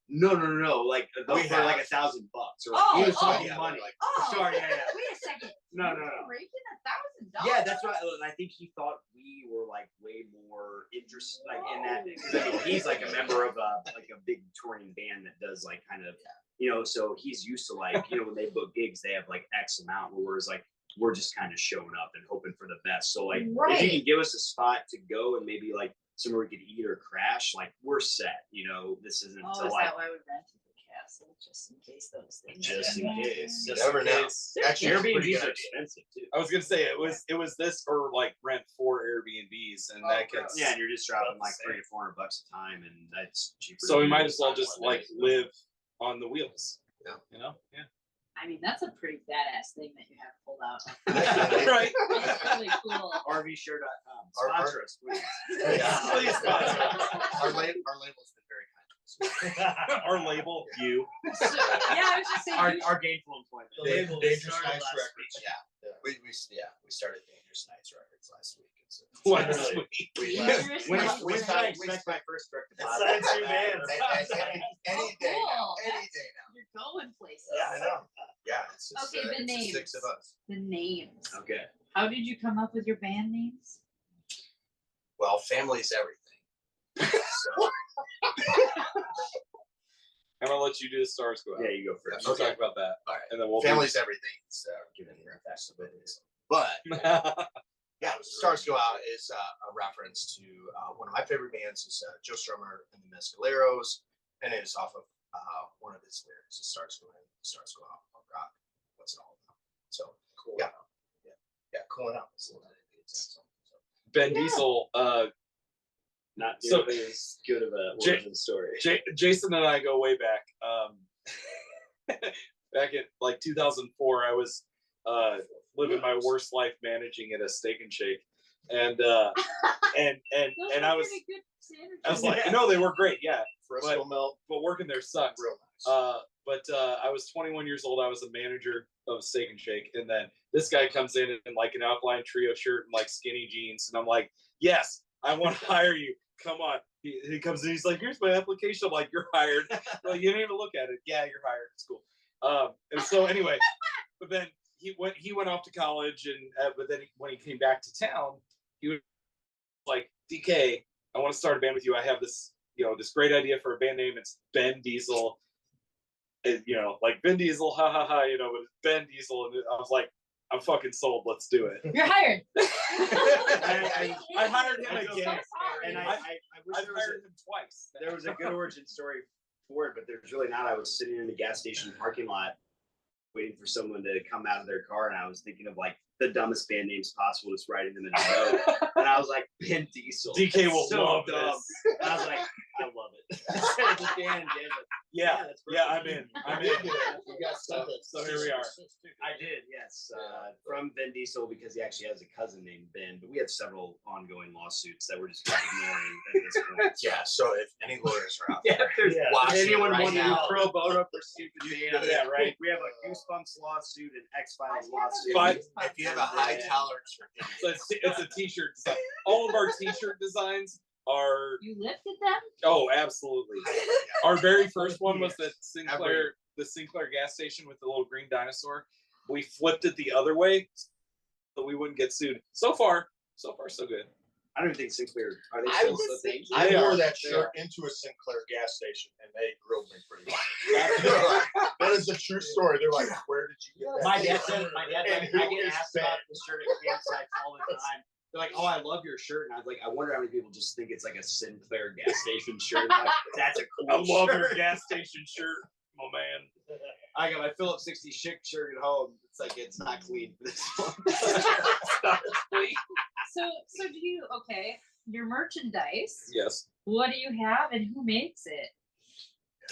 No. Like for like $1,000 or like, he was talking money. Like, sorry, Wait a second. No. Breaking $1,000. Yeah, that's right. And I think he thought we were like way more interested, like in that. Because I mean, he's like a member of a big touring band that does like kind of, you know. So he's used to like, you know, when they book gigs, they have like X amount. Whereas like we're just kind of showing up and hoping for the best. So like, if you can give us a spot to go and maybe like somewhere we could eat or crash, like we're set. You know, this isn't Oh, to is like. that why we rented the castle? Just in case those things. Just in case. You never know. Actually, Airbnbs are expensive too. I was gonna say it was this or like rent 4 Airbnbs, and that gets Yeah, and you're just dropping like $300 to $400 a time, and that's cheaper. so we than might as well time just one like day. live on the wheels. Yeah. You know? Yeah. I mean, that's a pretty badass thing that you have pulled out. Right. It's really cool. RVshare.com. Our- Sponsor us, please. Please sponsor. Our label's been very kind to us. Our label, you. So, yeah, I was just saying. Our gainful employment. The label Dangerous started Nights last Records. Yeah. We started Dangerous Nights Records last week. And so Last Really? week. Dangerous When Nights. when can I expect my first direct It's deposit? signed 2 bands. Any day now. Cool. Any day now. You're going places. Yeah, I know. Yeah, it's just, Okay, the it's names. just 6 of us. The names. Okay. How did you come up with your band names? Well, family's everything. So, I'm gonna let you do the stars go out. Yeah, you go first. We'll talk about that. all right. And then we'll Family's everything. So, given your fast abilities. But yeah, Stars Go Out is a reference to one of my favorite bands is Joe Strummer and the Mescaleros, and it is off of one of his lyrics. It Stars Go In, Stars Go Out, punk rock. What's it all about? So cool. Yeah, cooling out. That's the exact song. So, Ben Diesel, Not So- nearly as good of a J- origin story. Jason and I go way back. Back in like 2004, I was living my worst life managing at a Steak and Shake, and Those I were was pretty good sandwiches. I was like, no, they were great, yeah, Fresco Melt, but working there sucked. real nice. But I was 21 years old. I was a manager of Steak and Shake, and then this guy comes in like an Alkaline Trio shirt and like skinny jeans, and I'm like, yes, I want to hire you. Come on. He comes in. He's like, here's my application. I'm like, you're hired. Well, you didn't even look at it. Yeah, you're hired. It's cool. And so anyway, but then he went off to college, and but then when he came back to town, he was like, DK, I want to start a band with you. I have this, this great idea for a band name. It's Ben Diesel. And, like Vin Diesel, ha ha ha, but it's Ben Diesel. And I was like, I'm fucking sold. Let's do it. You're hired. I hired him I'm so again, sorry. And I wish I've there was hired him twice. there was a good origin story for it, but there's really not. I was sitting in the gas station parking lot waiting for someone to come out of their car, and I was thinking of like the dumbest band names possible, just writing them in a note. And I was like, Ben Diesel. DK will so love dumb. this. And I was like, I love it. I said it to Dan, and Dan's like, Yeah, that's yeah, perfect. I'm in. You got So here we are. I did, yes. From Ben Diesel, because he actually has a cousin named Ben, but we have several ongoing lawsuits that we're just ignoring at this point. Yeah. So if any lawyers are out Yeah, there, if there's watching anyone right wanting to now, pro bono for stupid bands, Yeah, right. We have a Goosebumps lawsuit, an X-Files Why do you lawsuit. Fine. if you have a high tolerance for So it's a t-shirt design. All of our t-shirt designs are You lifted them? oh, absolutely. Our very first one was the Sinclair gas station with the little green dinosaur. We flipped it the other way so we wouldn't get sued. So far, so good. I don't even think Sinclair, are they I still was a thing? I They wore are. that They shirt are. into a Sinclair gas station, and they grilled me pretty much. That is a true story. They're like, "Where did you get that?" My dad said, And I who get is asked Ben? about the shirt at campsites all the time. They're like, oh, I love your shirt. And I was like, I wonder how many people just think it's like a Sinclair gas station shirt. I'm like, that's a cool I love shirt. your gas station shirt, my man. I got my Phillips 60 Chic shirt at home. It's like, it's not clean for this one. So do you, okay, your merchandise, Yes. what do you have and who makes it?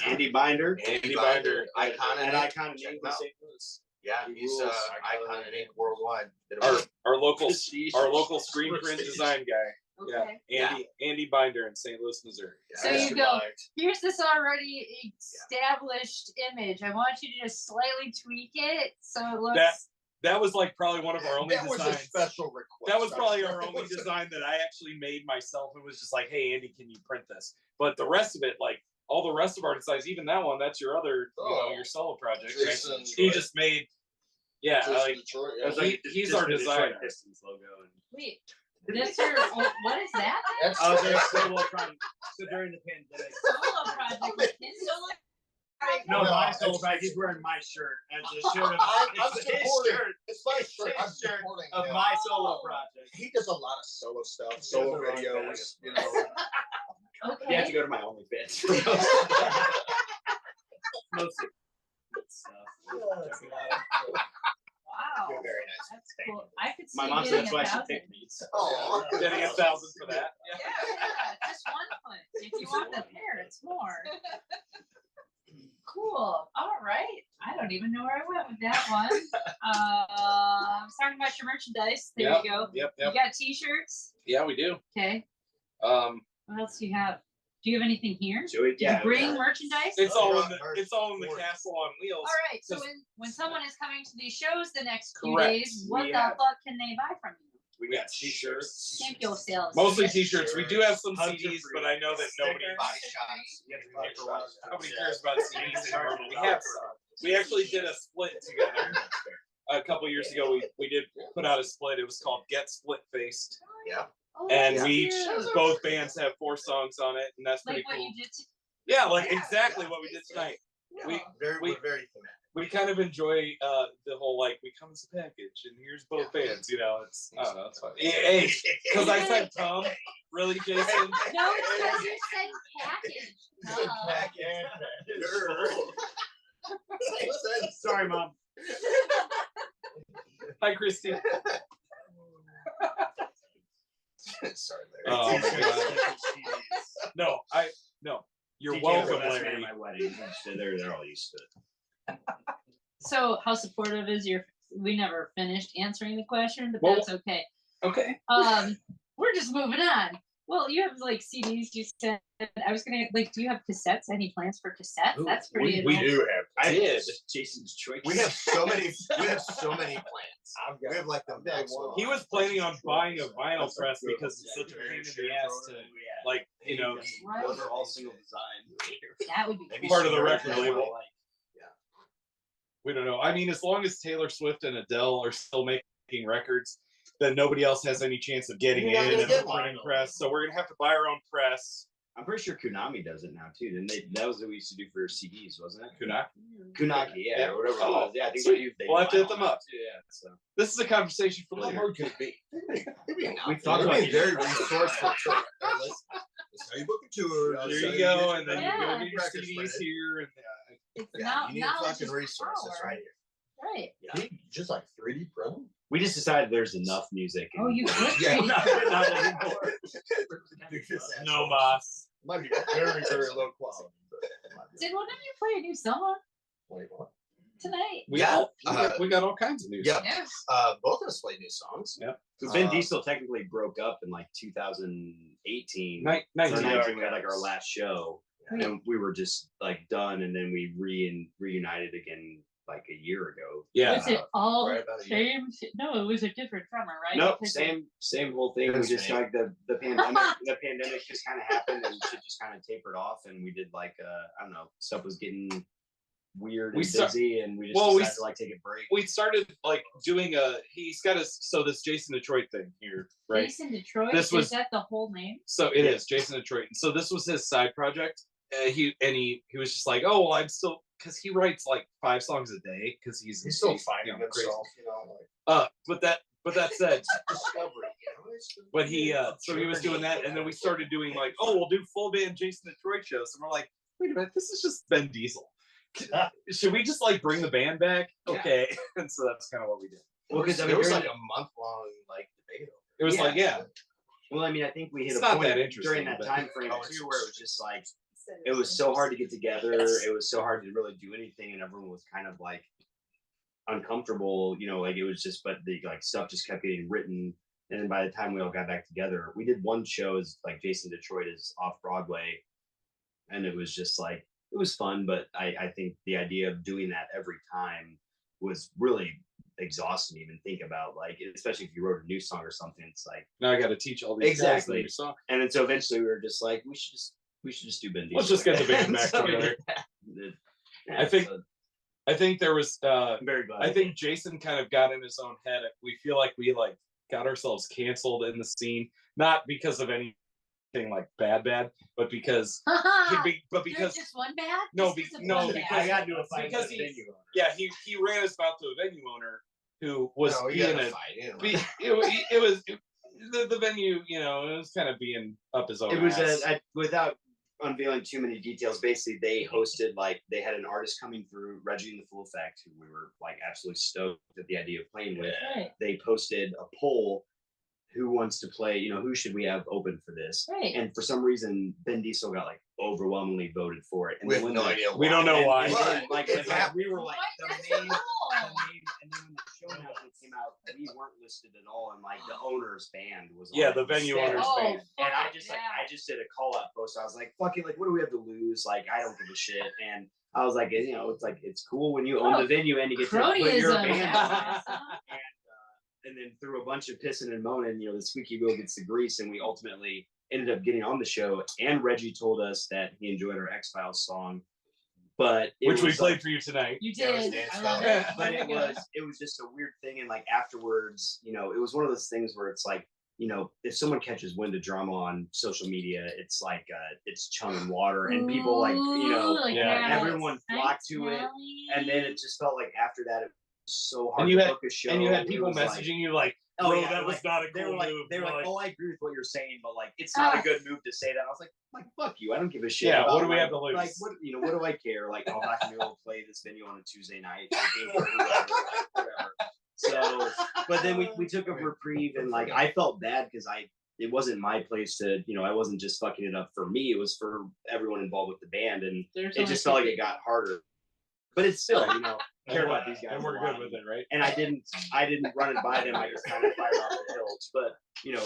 Andy Binder. Andy Binder, Icon Icon and Icon Check in him out. St. Louis. Yeah, He he's rules. Icon and Ink worldwide. Did a Our bunch- our local Prestige. screen print design guy. Okay. Yeah. Andy Binder in St. Louis, Missouri. So Yeah, you go, mind. here's this already established image. I want you to just slightly tweak it so it looks. That was like probably one of our only That was a designs. special request. That was probably I'm our sure. only design that I actually made myself. It was just like, hey, Andy, can you print this? But the rest of it, like all the rest of our designs, even that one, that's your other, your solo project. Right? Jason, He right. just made, yeah, Just like Detroit, It was yeah. like he's just our the Detroit designer. Pistons logo. And Wait, that's your, what is that? That's their solo project. So during the pandemic. Solo project. His solo No, No, my solo it's- project. He's wearing my shirt as a shirt of I'm it's his supporting. shirt It's my It's shirt. his I'm shirt supporting of him. my solo project. He does a lot of solo stuff, solo does a lot of videos. that. You know, You have to Okay. go to my OnlyFans. Mostly good stuff. Wow. You're very nice. That's cool. I could see My mom said getting that's why she 1,000. picked me. So. Oh, Getting 1,000 for that. Yeah, just one foot. If you want the pair, it's more. Cool. All right. I don't even know where I went with that one. I was talking about your merchandise. There you go. Yep. You got t-shirts. Yeah, we do. Okay. What What else do you have? Do you have anything here? So it, Did you bring merchandise? It's all in Merch the for- castle on wheels. All right. So Just- when someone is coming to these shows the next few Correct. days, what We the have- fuck can they buy from you? We got t-shirts. Thank you, sales. Mostly t-shirts. We do have some Hunter CDs, free. but I know that nobody Body shots. You have to pay for one. nobody cares about CDs anymore. But we have some. We actually did a split together a couple years ago. We did put out a split. It was called Get Split Faced, Yeah. Oh, and that's we each cute. both bands have 4 songs on it, and that's pretty Like what cool. you did to Yeah, like exactly what we did tonight. We we're very thematic. we kind of enjoy the whole like we come as a package and here's both bands, you know. It's I don't know, it's fun. Hey, because I said Tom, really, Jason? No, it's because you said package. Sorry, Mom. Hi, Christy. Sorry, Larry. Oh my god. No. You're welcome, That's Larry. my wedding. They're all used to it. So how supportive is your? We never finished answering the question, but Well- that's okay. Okay. We're just moving on. Well, you have like CDs. You said I was gonna like. Do you have cassettes? Any plans for cassettes? Ooh, That's pretty. We advanced. do have. I did. Jason's choice. We have so many. We have so many plans. We have like the maximum. He was planning on buying a vinyl press because it's such a pain in the ass to like, you know, Right. Those are all single design. That would be Maybe cool. part of the some record original label. one. We don't know. I mean, as long as Taylor Swift and Adele are still making records, then nobody else has any chance of getting You're not in gonna and a get printing vinyl. press. So we're gonna have to buy our own press. I'm pretty sure Konami does it now too. Then that was what we used to do for CDs, wasn't it? Kunaki. Yeah, or whatever it Oh, was. Yeah, I think sweet. they We'll have to hit vinyl them now, up. too, yeah, so This is a conversation for How later. hard could it be? we've talked about Being very getting- resourceful. So, hey, this is how you book a tour. There this is you how go, get and then your you go Yeah. get your records CDs printed. here, and It's Yeah, now, you need knowledge fucking is resources power. right here. Right. You need just like 3D print 'em? We just decided there's enough music. Oh, you could. Yeah. Not anymore. no boss. Might be very, very low quality. But it might be Did one of you play a new song 21. tonight? Yeah, We got all kinds of news. Yeah. Yes. Both of us play new songs. Yep. So Ben Diesel technically broke up in like 2018. Night, Or 19. 19, we had like our last show, Wait. and we were just like done, and then we reunited again like a year ago. Yeah. Was it all right about a year. same? No, it was a different drummer, right? Nope, Because same whole thing. It We was just me. like the pandemic just kind of happened, and shit just kind of tapered off, and we did like I don't know, stuff was getting weird We and start- busy, and we just well, we decided to like take a break. We started like doing he's got this Jason Detroit thing here, right? Jason Detroit. This was- is that the whole name? So it is Jason Detroit. And so this was his side project. He was just like, oh, well, I'm still, because he writes like 5 songs a day because he's still you finding know, crazy. himself, you know, like But that said, discovery. You know? It's the- but so he was doing that, and then we started doing like, oh, we'll do full band Jason Detroit shows, and we're like, wait a minute, this is just Ben Diesel. Should we just like bring the band back? Yeah. Okay, and so that's kind of what we did. Well, because I mean, there was during like a month-long like debate over It was Yeah. like, yeah, well, I mean, I think we hit It's a not point that interesting, during that but- time frame Oh, it's- too, where it was just like it was so hard to get together. It was so hard to really do anything, and everyone was kind of like uncomfortable. You know, like it was just, but the like stuff just kept getting written. And then by the time we all got back together, we did one show as like Jason Detroit is off Broadway, and it was just like it was fun. But I think the idea of doing that every time was really exhausting to even think about, like especially if you wrote a new song or something. It's like, now I got to teach all these Exactly. guys the new song. and then so eventually we were just like, we should just do Ben Diesel. Let's just get the band And back so we together. did that. I think- so I think there was I'm very glad. I think Jason kind of got in his own head. We feel like we like got ourselves canceled in the scene, not because of anything like bad, but because There's because just one bad. No, Just 'cause of no, one because- bad? I got into a fight because with the he's- venue owner. yeah, he ran his mouth to a venue owner who was No, you being gotta a fight. You know, be, it was the venue, you know, it was kind of being up his own It was ass. without unveiling too many details. Basically, they hosted like they had an artist coming through, Reggie and the Full Effect, who we were like absolutely stoked at the idea of playing with. Right. They posted a poll: who wants to play? You know, who should we have open for this? Right. And for some reason, Ben Diesel got like overwhelmingly voted for it. And we then have when no the- idea. We don't know and- why. and then, But like, it it's like happened. we were like What? the That's main, cool. and then when the show announcement came out, we weren't listed at all, and like the owner's band was. Yeah, on the it venue instead. owner's Oh, band. And I fuck, just yeah. I just did a call out post. I was like, fuck it, like what do we have to lose? Like I don't give a shit. And I was like, you know, it's like it's cool when you own Oh, the venue and you get to put your cronyism. band on. Awesome. And then through a bunch of pissing and moaning, you know, the squeaky wheel gets the grease, and we ultimately ended up getting on the show. And Reggie told us that he enjoyed our X-Files song, but it Which we was played like, for you tonight. You Yeah, it was did. dance I love style. it. but it was just a weird thing. And like afterwards, you know, it was one of those things where it's like, you know, if someone catches wind of drama on social media, it's like it's chum and water, and people like, you know, Ooh, like, yeah, everyone I'm flocked to it. telling And then it just felt like after that, it was so hard And you to had- book a show. And you had It people was like- messaging you like, Oh, bro, yeah, that was like, not a they cool were like, move. they were You're like, oh, I agree with what you're saying, but like, it's Ah. not a good move to say that. I was like, fuck you. I don't give a shit. Yeah, about, what do we like, have to lose? Like, what, you know, what do I care? Like, I'm not gonna be able to play this venue on a Tuesday night. Like, whatever. So, but then we took a reprieve, and like, I felt bad because it wasn't my place to, you know, I wasn't just fucking it up for me. It was for everyone involved with the band, and There's it only just two felt like it people. got harder. But it's still, you know, care about these guys. And a we're lot. good with it, right? And I didn't run it by them. I just kind of fired off the hills. But you know,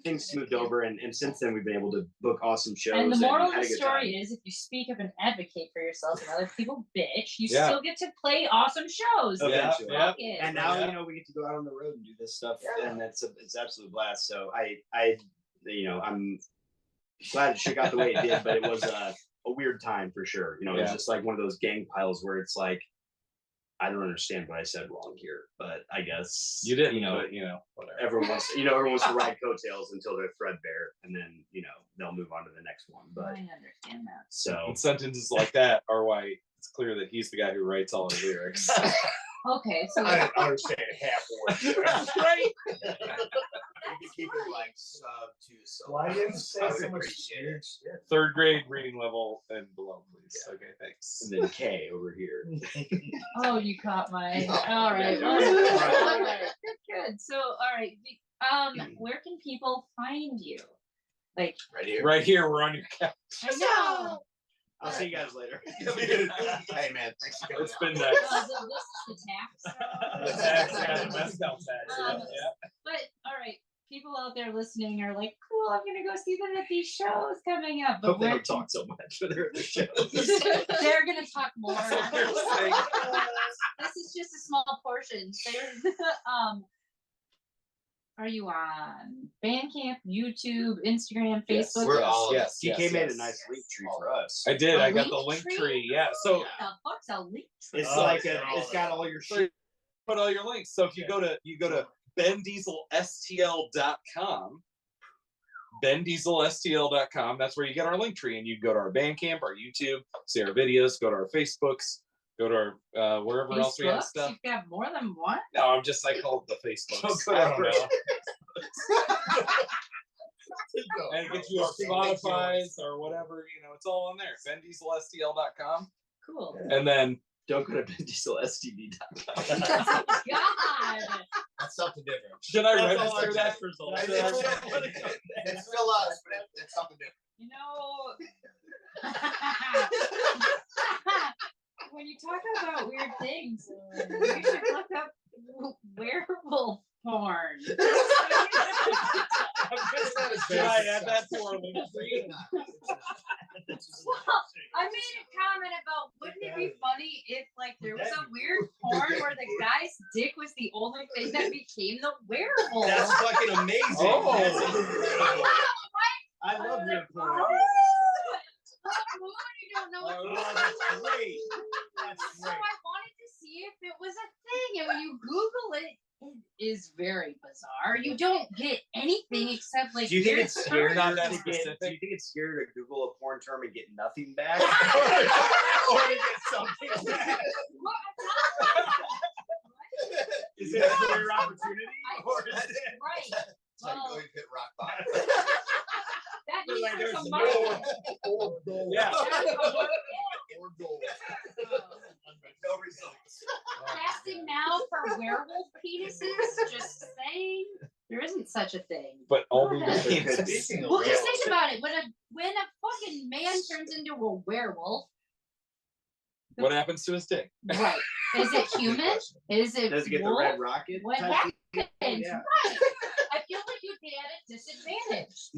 things smoothed over, and since then we've been able to book awesome shows. And the moral of had the a good story time. is, if you speak up and advocate for yourself and other people bitch, you Yeah. still get to play awesome shows. Eventually. Yeah. Fuck it. And now Yeah. you know we get to go out on the road and do this stuff, Yeah. and it's absolute blast. So I you know, I'm glad shit got the way it did, but it was a weird time for sure. You know, it was Yeah. just like one of those gang piles where it's like I don't understand what I said wrong here, but I guess You didn't, You know, but, whatever. everyone wants to ride coattails until they're threadbare, and then they'll move on to the next one. But I understand that. so And sentences like that are why it's clear that he's the guy who writes all the lyrics. Okay, so I didn't understand half the word. That's right. You can keep it like sub to so. Why didn't you say I would so much appreciate weird it. shit? 3rd grade reading level and below, please. Okay, thanks. and then K over here. oh, you caught my. No. All right. Yeah, All yeah. right. All right. Good. So, all right. Where can people find you? Like, Right here. Right here, we're on your couch. I know. I'll see you guys later. Hey man, thanks for coming. It's been Oh, nice. this is the tax. The tax, yeah, the mezcal tax, yeah, yeah. But all right, people out there listening are like, cool, I'm gonna go see them at these shows coming up. But Hope they where don't talk so much when they're at the show. they're gonna talk more. Seriously. This is just a small portion. Are you on Bandcamp, YouTube, Instagram, Yes. Facebook? We're all Yes, DK yes, made yes. a nice link tree for us. I did. A I got the link link tree? tree. Yeah. So What the fuck's a link tree? It's Oh, like they're all it's got all your So shit. put all your links. So if you go to bendieselstl.com, bendieselstl.com, that's where you get our link tree, and you go to our Bandcamp, our YouTube, see our videos, go to our Facebooks, go to our wherever else we have Facebooks? stuff. You've got more than one? No, I call it the Facebooks. Don't I go don't to know. And it gets you on Spotify's or whatever, it's all on there. bendieselstl.com. Cool. And then Don't go to bendieselstd.com. God. That's something different. should I That's all register our that? test results. Should It's I- still us, but it's something different. You know, when you talk about weird things, you should look up werewolf porn. Should I add that to our link tree? I made a comment about wouldn't it be funny if like there was a weird porn where the guy's dick was the only thing that became the werewolf. That's fucking amazing. Oh. I love your Oh, point. you don't know what Oh, that's great. That's so I great. wanted to see if it was a thing, and when you Google it, it is very bizarre. You don't get anything except like. Do you think weird it's scary Not to that get? specific. Do you think it's scary to Google a porn term and get nothing back, Or to get something. Is it a career opportunity? Or is it? Right. It's like Well, going hit rock bottom. that means Like, there's there's a no- market. Yeah. There's a market. Or gold. No results. Casting now for werewolf penises. Just saying, there isn't such a thing. But only Go the ahead. penis. Speaking of Well, just werewolves, think about it. When a fucking man turns into a werewolf, What happens to his dick? right? Is it human? Is it Does it get the wolf? red rocket? What type happens? deal? Yeah. Right. I feel like you'd be at a disadvantage.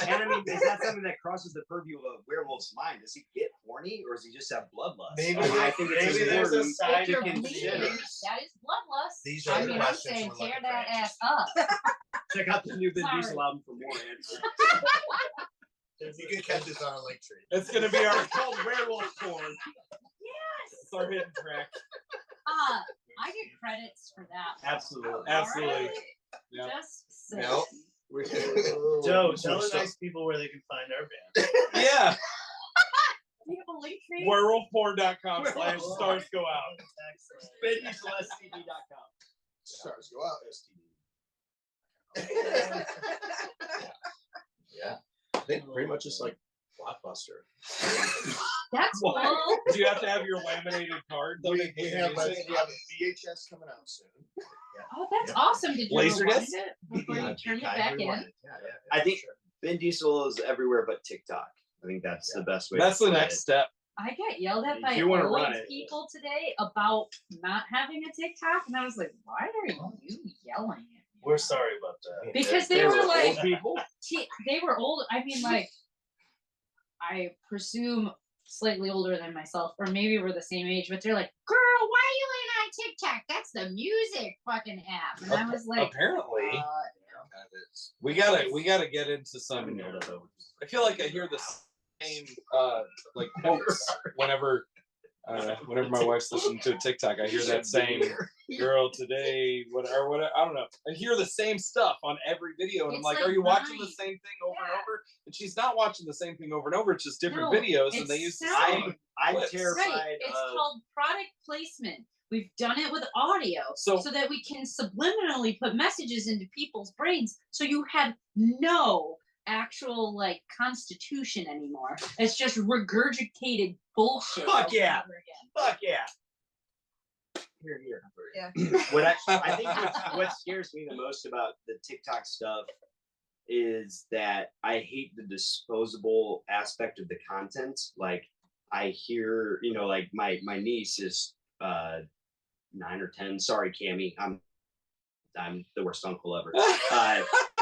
And I mean, is that something that crosses the purview of a werewolf's mind? Does he get horny, or does he just have bloodlust? Maybe I mean, I think it's maybe there's a important side If you're to bleeding, consider. that is bloodlust. These are I the mean, I'm questions saying we're tear looking that for. ass up. Check out the new Vin Sorry. Diesel album for more answers. You can catch this on a link tree. It's gonna be our called werewolf porn. Yes. It's our hidden track. I get credits for that. Absolutely. Absolutely. Alright? Yeah. Just saying. Nope. Joe, tell the nice people where they can find our band. Yeah. We have a link tree. Werewolfporn.com/stars go out. BendieselSTD.com. Stars go out, STD. Yeah. I think pretty much just like Blockbuster. That's What? cool. Do you have to have your laminated card? We have a VHS coming out soon. Oh, that's awesome. Did you Laser rewind disc? it before you turn it I back in? rewind it. Yeah, I think Vin Diesel is everywhere but TikTok. I think that's the best way. That's to the put next it. step. I got yelled at If by you wanna old run it. people today about not having a TikTok, and I was like, "Why are you yelling at me?" We're sorry about that. Because they They were were like, old people. they were old. I mean, like, I presume slightly older than myself, or maybe we're the same age. But they're like, "Girl, why are you ain't on TikTok? That's the music fucking app." And I was like, Apparently, Kind of is. we gotta get into some. I feel like I hear the same like quotes whenever Whenever my wife's listening to a TikTok, I hear that same girl today, whatever, I don't know. I hear the same stuff on every video, and I'm It's like, like are you watching the mine. same thing over and over? And she's not watching the same thing over and over. It's just different No, videos, and it's they use the sound. same. I'm clips. terrified Right. It's of called product placement. We've done it with audio So that we can subliminally put messages into people's brains so you have no actual like constitution anymore. It's just regurgitated bullshit. Fuck over yeah. and over again. fuck yeah. Here. Yeah. What I think what scares me the most about the TikTok stuff is that I hate the disposable aspect of the content. Like I hear, like my niece is 9 or 10. Sorry, Cammy, I'm the worst uncle ever.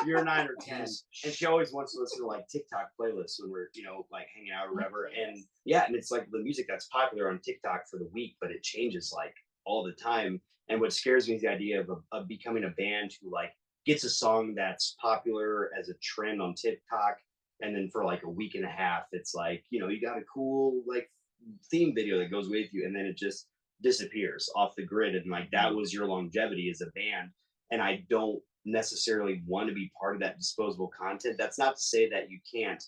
You're 9 or 10, and she always wants to listen to like TikTok playlists when we're like hanging out or whatever. And yeah, and it's like the music that's popular on TikTok for the week, but it changes like all the time. And what scares me is the idea of becoming a band who like gets a song that's popular as a trend on TikTok, and then for like a week and a half, it's like you got a cool like theme video that goes with you, and then it just disappears off the grid, and like that was your longevity as a band. And I don't necessarily want to be part of that disposable content. That's not to say that you can't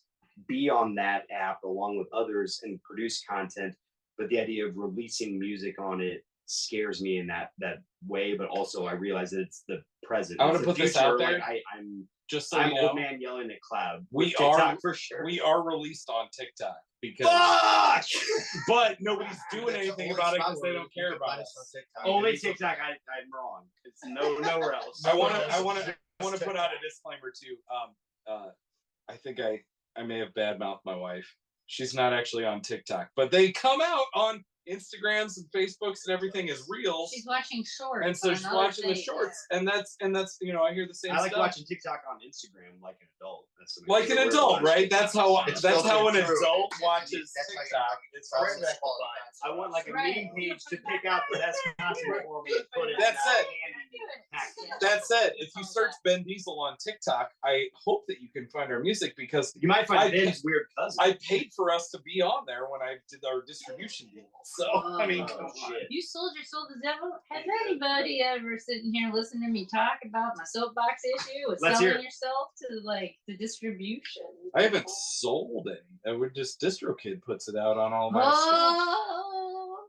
be on that app along with others and produce content, but the idea of releasing music on it scares me in that way. But also I realize that it's the present. I want It's to the put this future. out there. Like I'm Just so I'm you know, old man yelling at cloud. we with TikTok are for sure. We are released on TikTok because, Fuck! but nobody's doing That's anything the about it only because they spot don't where care you can about find us. on TikTok. Only TikTok. I'm wrong. It's nowhere else. I want to put out a disclaimer too. I think I may have badmouthed my wife. She's not actually on TikTok, but they come out on Instagrams and Facebooks and everything is real. She's watching shorts. And so on she's another watching the thing. shorts, and that's I hear the same I like stuff. watching TikTok on Instagram like an adult. That's the Like an favorite adult, word. right? That's how It's an filtered through. adult It's- watches that's how you TikTok. know It's it's respectful. I want like a Right. meeting page to pick out the best content for me and put it. That's in it. Yeah. That said, if you search Ben Diesel on TikTok, I hope that you can find our music because You might I find Ben's weird cousin. I paid for us to be on there when I did our distribution deal. So I mean, Oh, come on. shit. You sold your soul to the devil. Has anybody ever sitting here listening to me talk about my soapbox issue with Let's hear selling it. yourself to like the distribution? I haven't sold any. We're just DistroKid puts it out on all my stuff. Oh.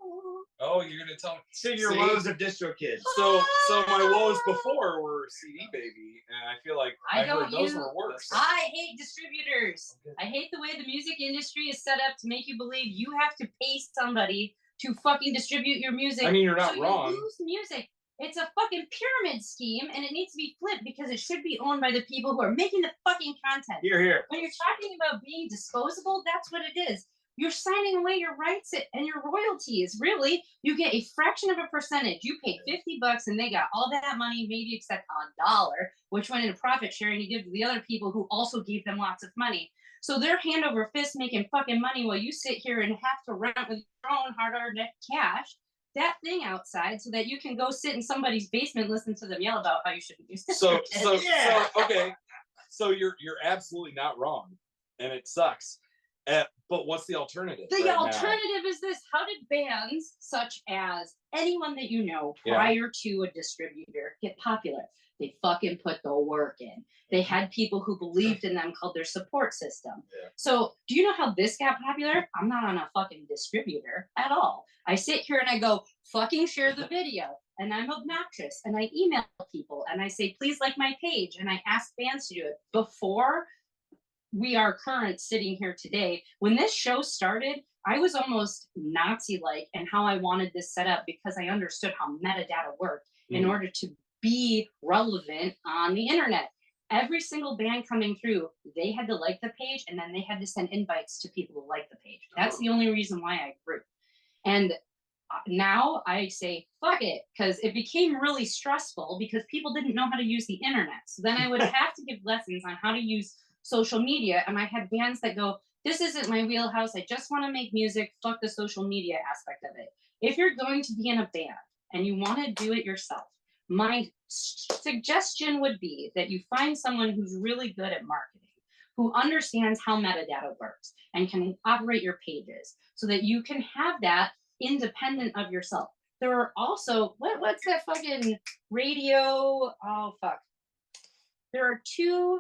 Oh, you're gonna tell me. Sing your See? woes of DistroKid. So my woes before were CD Baby, and I feel like I I heard don't those use- were worse. I hate distributors. I hate the way the music industry is set up to make you believe you have to pay somebody to fucking distribute your music. I mean, you're not so wrong. You lose music. It's a fucking pyramid scheme, and it needs to be flipped because it should be owned by the people who are making the fucking content. Here. When you're talking about being disposable, that's what it is. You're signing away your rights and your royalties. Really, you get a fraction of a percentage. You pay $50 and they got all that money, maybe except $1, which went into profit sharing to give to the other people who also gave them lots of money. So they're hand over fist making fucking money while you sit here and have to rent with your own hard-earned cash that thing outside so that you can go sit in somebody's basement and listen to them yell about how you shouldn't use it. So Yeah. okay. So you're absolutely not wrong, and it sucks. But what's the alternative? The right now? alternative is this. How did bands such as anyone that you know Yeah. prior to a distributor get popular? They fucking put the work in. They had people who believed in them called their support system. Yeah. So do you know how this got popular? I'm not on a fucking distributor at all. I sit here and I go, fucking share the video. And I'm obnoxious. And I email people and I say, please like my page. And I ask bands to do it. Before we are current sitting here today, when this show started, I was almost Nazi-like in how I wanted this set up because I understood how metadata worked in order to be relevant on the internet. Every single band coming through, they had to like the page and then they had to send invites to people who like the page. That's the only reason why I grew. And now I say, fuck it, because it became really stressful because people didn't know how to use the internet. So then I would have to give lessons on how to use social media. And I had bands that go, this isn't my wheelhouse. I just want to make music. Fuck the social media aspect of it. If you're going to be in a band and you want to do it yourself, my suggestion would be that you find someone who's really good at marketing, who understands how metadata works and can operate your pages so that you can have that independent of yourself. There are also what's that fucking radio? Oh fuck. There are two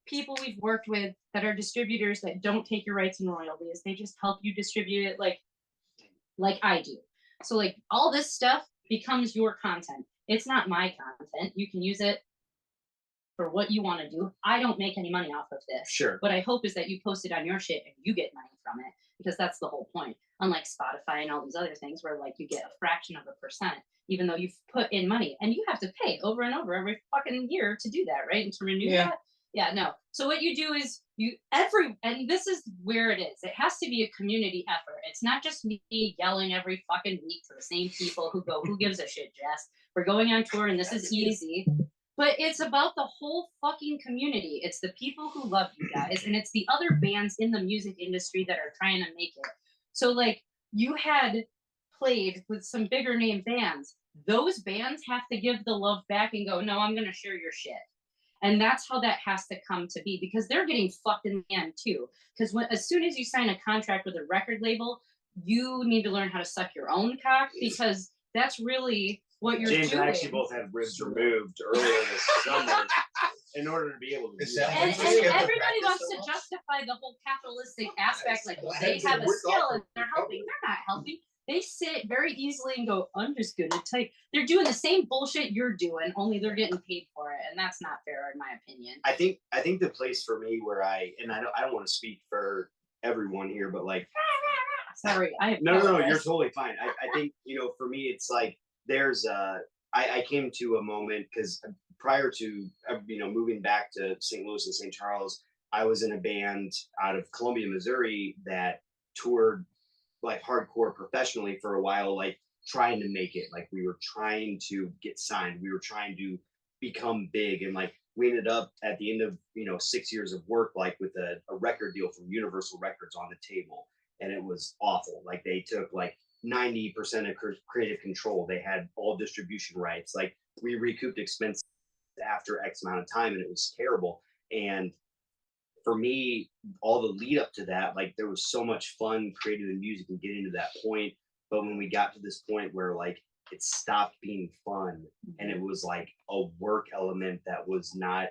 people we've worked with that are distributors that don't take your rights and royalties. They just help you distribute it like I do. So like all this stuff becomes your content. It's not my content. You can use it for what you want to do. I don't make any money off of this. Sure. What I hope is that you post it on your shit and you get money from it, because that's the whole point. Unlike Spotify and all these other things where like you get a fraction of a percent, even though you've put in money, and you have to pay over and over every fucking year to do that, right? And to renew that. Yeah, no. So what you do is and this is where it is. It has to be a community effort. It's not just me yelling every fucking week to the same people who go, who gives a shit, Jess? We're going on tour and this is easy. But it's about the whole fucking community. It's the people who love you guys, and it's the other bands in the music industry that are trying to make it. So like you had played with some bigger name bands. Those bands have to give the love back and go, no, I'm gonna share your shit. And that's how that has to come to be, because they're getting fucked in the end too. Because as soon as you sign a contract with a record label, you need to learn how to suck your own cock, because that's really what you're James doing. and I actually both had ribs removed earlier this summer in order to be able to do that. And everybody wants to justify the whole capitalistic aspect, like they have a skill and they're helping. They're not helping. They sit very easily and go, I'm just gonna type. They're doing the same bullshit you're doing, only they're getting paid for it, and that's not fair in my opinion. I think the place for me where I don't want to speak for everyone here, but like sorry, I no, you're totally fine. I think, you know, for me it's like there's I came to a moment because prior to moving back to St. Louis and St. Charles, I was in a band out of Columbia, Missouri that toured like hardcore professionally for a while, like trying to make it. Like we were trying to get signed, we were trying to become big, and like we ended up at the end of 6 years of work, like with a record deal from Universal Records on the table, and it was awful. Like they took like 90% of creative control. They had all distribution rights. Like we recouped expenses after X amount of time, and it was terrible. And for me, all the lead up to that, like there was so much fun creating the music and getting to that point. But when we got to this point where like it stopped being fun and it was like a work element that was not,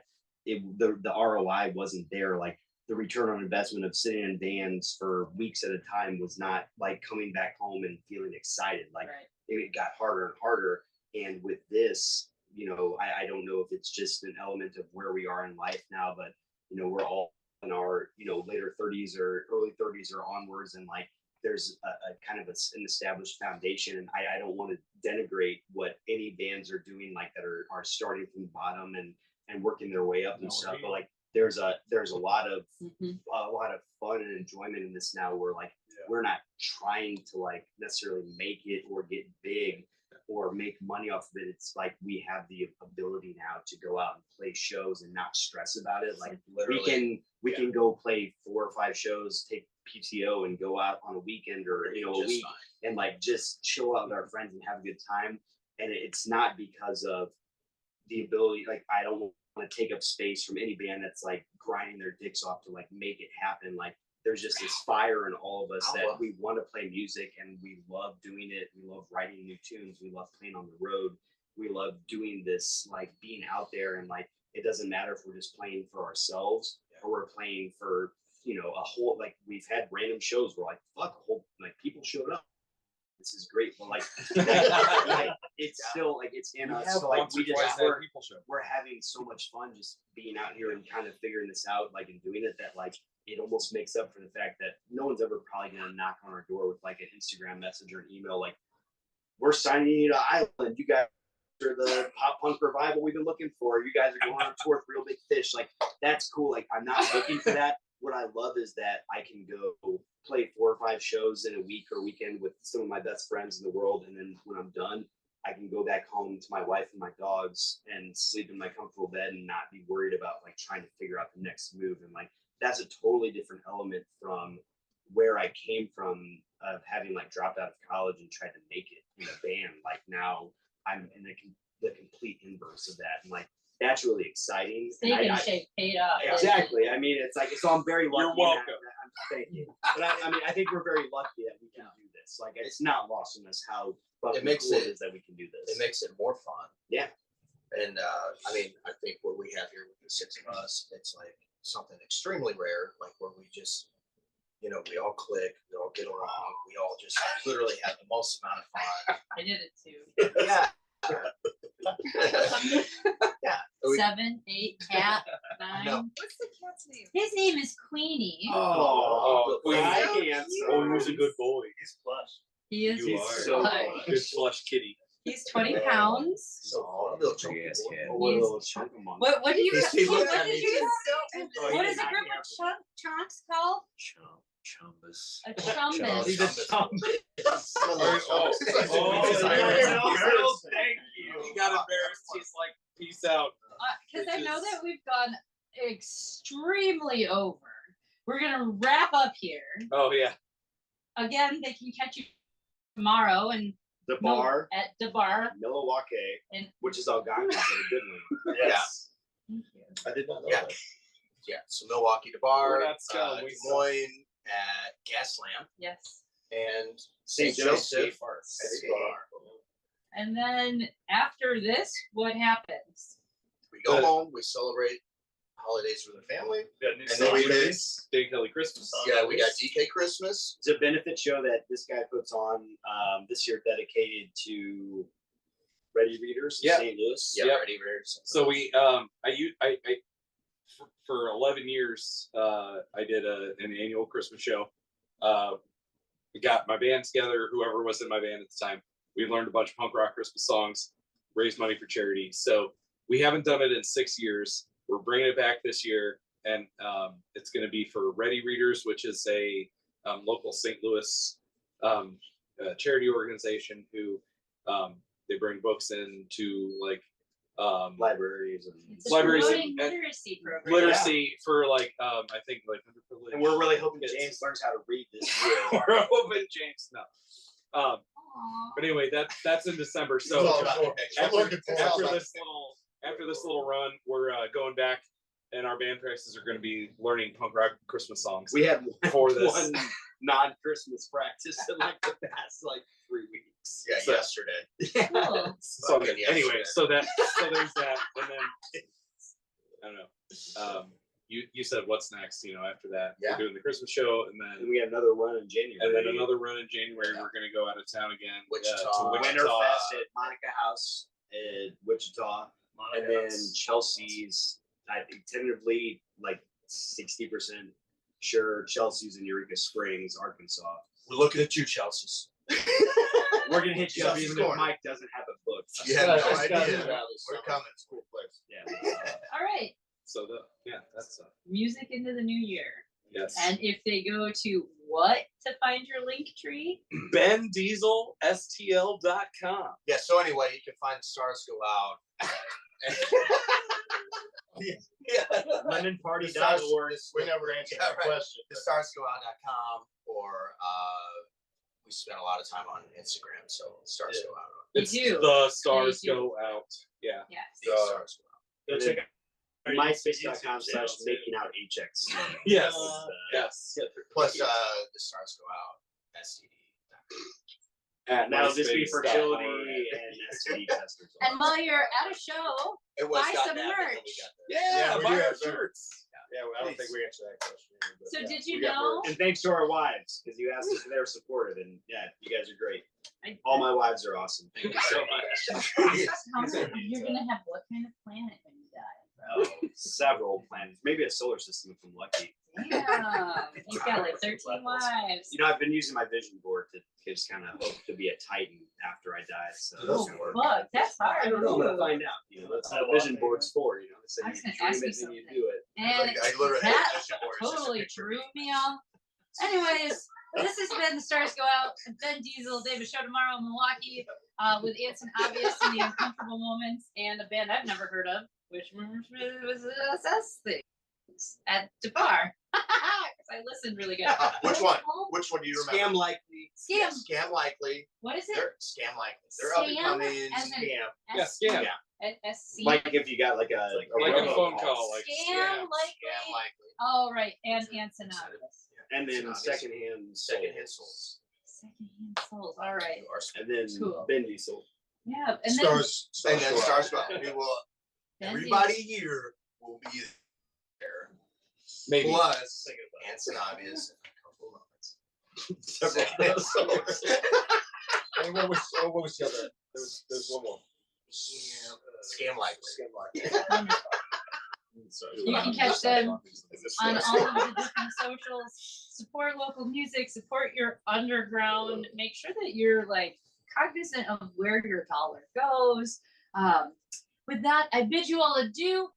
the ROI wasn't there. Like the return on investment of sitting in bands for weeks at a time was not like coming back home and feeling excited. Like it got harder and harder. And with this, I don't know if it's just an element of where we are in life now, but we're all in our later 30s or early 30s or onwards, and like there's a kind of an established foundation. And I don't want to denigrate what any bands are doing, like that are starting from the bottom and working their way up and stuff. But like there's a lot of fun and enjoyment in this now, where like we're not trying to like necessarily make it or get big or make money off of it. It's like we have the ability now to go out and play shows and not stress about it. Like we can go play 4 or 5 shows, take PTO and go out on a weekend or a week and like just chill out with our friends and have a good time. And it's not because of the ability, like I don't want to take up space from any band that's like grinding their dicks off to like make it happen. Like there's just this fire in all of us that we want to play music and we love doing it. We love writing new tunes. We love playing on the road. We love doing this, like being out there, and like it doesn't matter if we're just playing for ourselves or we're playing for a whole, like we've had random shows where like fuck, a whole like people showed up. This is great, but like, it's still like it's in us. So like we're having so much fun just being out here and kind of figuring this out, like and doing it, that like it almost makes up for the fact that no one's ever probably gonna knock on our door with like an Instagram message or an email like, we're signing you to Island. You guys are the pop punk revival we've been looking for. You guys are going on tour with Real Big Fish. Like that's cool. Like I'm not looking for that. What I love is that I can go play 4 or 5 shows in a week or weekend with some of my best friends in the world. And then when I'm done, I can go back home to my wife and my dogs and sleep in my comfortable bed and not be worried about like trying to figure out the next move. And like, that's a totally different element from where I came from, of having like dropped out of college and tried to make it in a band. Like now I'm in the complete inverse of that. And like, that's really exciting. Steak and Shake paid off. Exactly. I mean, it's like, so I'm very lucky. You're welcome. Thank you. But I mean, I think we're very lucky that we can do this. it's like it's not lost on us how fucking makes cool it- it is that we can do this. It makes it more fun. Yeah. And I mean, I think what we have here with the 6 of us, it's like something extremely rare, like where we just, we all click, we all get along, we all just literally have the most amount of fun. I did it too. Yeah. Yeah. We- 7, 8, cat, 9. No. What's the cat's name? His name is Queenie. Oh, Queenie. I So can't. cute. Oh, he's a good boy. He's plush. He is You He's are. so like- Good plush kitty. He's 20 pounds. So a little chunky Yes, boy. yeah. He's- Little chunk of money. What do you These people what that did need you to- say? What is a group of chunks called? Chumbus. A chumbus. He's a chump. Thank you. He got embarrassed. He's like, peace out. Because I know that we've gone extremely over. We're gonna wrap up here. Oh yeah. Again, they can catch you tomorrow and The bar, at the bar. Milwaukee, And- which is Algonquin, so a good one. Yes. Thank you. I did not know Yeah. that. Yeah. So Milwaukee to bar, We're not scared, we Des Moines at Gaslamp, Yes. and St. Joseph. at Scar. And then after this, what happens? We go home, we celebrate holidays with the family. Got new And then we celebrities. Dave Kelly Christmas. Yeah, we got DK Christmas. It's a benefit show that this guy puts on this year, dedicated to Ready Readers in Yeah. St. Louis. Yeah, Yep. Ready Readers. So we for 11 years I did an annual Christmas show. We got my band together, whoever was in my band at the time. We learned a bunch of punk rock Christmas songs, raised money for charity. So we haven't done it in 6 years. We're bringing it back this year, and it's going to be for Ready Readers, which is a local St. Louis charity organization who they bring books into like Libraries and It's a Libraries promoting and- literacy program. literacy for like I think like underprivileged. And we're really hoping kids. James learns how to read this year. We're hoping James no. Aw. But anyway, that's in December. It's So all about it. I'm after, looking forward after to this little run, we're going back, and our band practices are going to be learning punk rock Christmas songs. We had For this. one non-Christmas practice in like the past 3 weeks. Yeah, So- yesterday. Cool. So Fucking anyway, yesterday. so there's that, and then I don't know. You said what's next? After that, Yeah. we're doing the Christmas show, and And then we got another run in January. another run in January. We're going to go out of town again, Wichita. to Wichita. Winterfest at Monica House in Wichita. And then Chelsea's, I think tentatively 60% sure Chelsea's in Eureka Springs, Arkansas. We're looking at you, Chelsea's. We're gonna hit you up Chelsea's even if corner. Mike doesn't have a book. You have no Just got idea. it. We're coming. It's a cool place. Yeah. All right. So that's Music into the new year. yes. And if they go to what to find your link tree? BenDieselSTL.com. Yeah. So anyway, you can find Stars Go Out. Yeah. LemonParty.org. We never answered Yeah, that right. question. thestarsgoout.com, or we spend a lot of time on Instagram, so Stars Go Out. You It's do. The Stars You do. Go Out. Yeah. Yes. The Stars Go Out. And then check out MySpace.com/making out HX. Yes. Uh, Yes. Plus, the Stars Go Out. STD. At That'll just be MySpace.org. fertility and STD testers. And while you're at a show, It was Buy got some that, but then we merch. got that. Yeah, we buy do our have some. shirts. Yeah, well, I don't think we answered that question. Either, but so yeah, did you we got know? And thanks to our wives, because you asked if they're supportive, and yeah, you guys are great. I- All my wives are awesome. Thank you so much. How many- you're gonna have what kind of planet when you die? Oh, several planets, maybe a solar system if I'm lucky. Damn, you've got like 13 wives. You know, I've been using my vision board to just kind of hope to be a titan after I die. So It Oh, doesn't work. fuck, that's hard. I don't know. I'm gonna find out. You know, that's what vision board's for. You know, they say I was you gonna dream ask you it and you something. do it. And I literally had a that vision board. It's just a totally picture of drew me. me on. Anyways, this has been The Stars Go Out. Ben Diesel, David Show tomorrow in Milwaukee with Anson Obvious and the Uncomfortable Moments, and a band I've never heard of, which was us things at the bar. Because I listened really good. Which one? Which one do you remember? Scam likely. Scam. Scam Likely. What is it? They're Scam Likely. They're up and Scam coming. as in- Scam. Yeah, scam. Yeah. SC. Like if you got like a Like a robocall. phone call. Like Scam Scam likely. Likely. Oh, right. And Anson Obvious. And then Obvious. secondhand Secondhand souls. Secondhand souls. All right. And then Cool. Ben Diesel. Yeah, and then Stars. And then Stars. Stars Go Out. We will. Ben Everybody here will be there. Maybe. Plus, Anson Obvious. And what was the other? There's one more. Scam Life. You can catch them on all of the different socials. Support local music, support your underground, make sure that you're like cognizant of where your dollar goes. With that, I bid you all adieu.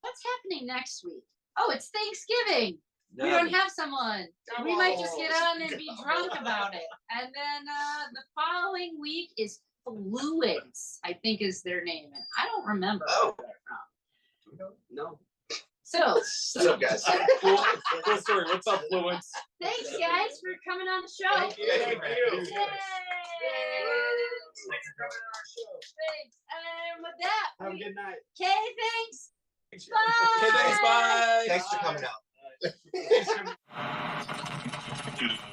What's happening next week? Oh, it's Thanksgiving. We don't have someone. We might just get on and be drunk about it. And then the following week is Fluids, I think is their name. And I don't remember where they're from. No. So, What's up, guys? Cool story. What's up, Fluids? thanks, guys, for coming on the show. Thank you. Yay! Thanks for coming on our show. Thanks. And with that, Have a good night. Kay, thanks. Thanks. Bye. Okay, thanks. Bye. Thanks for coming out. Thanks for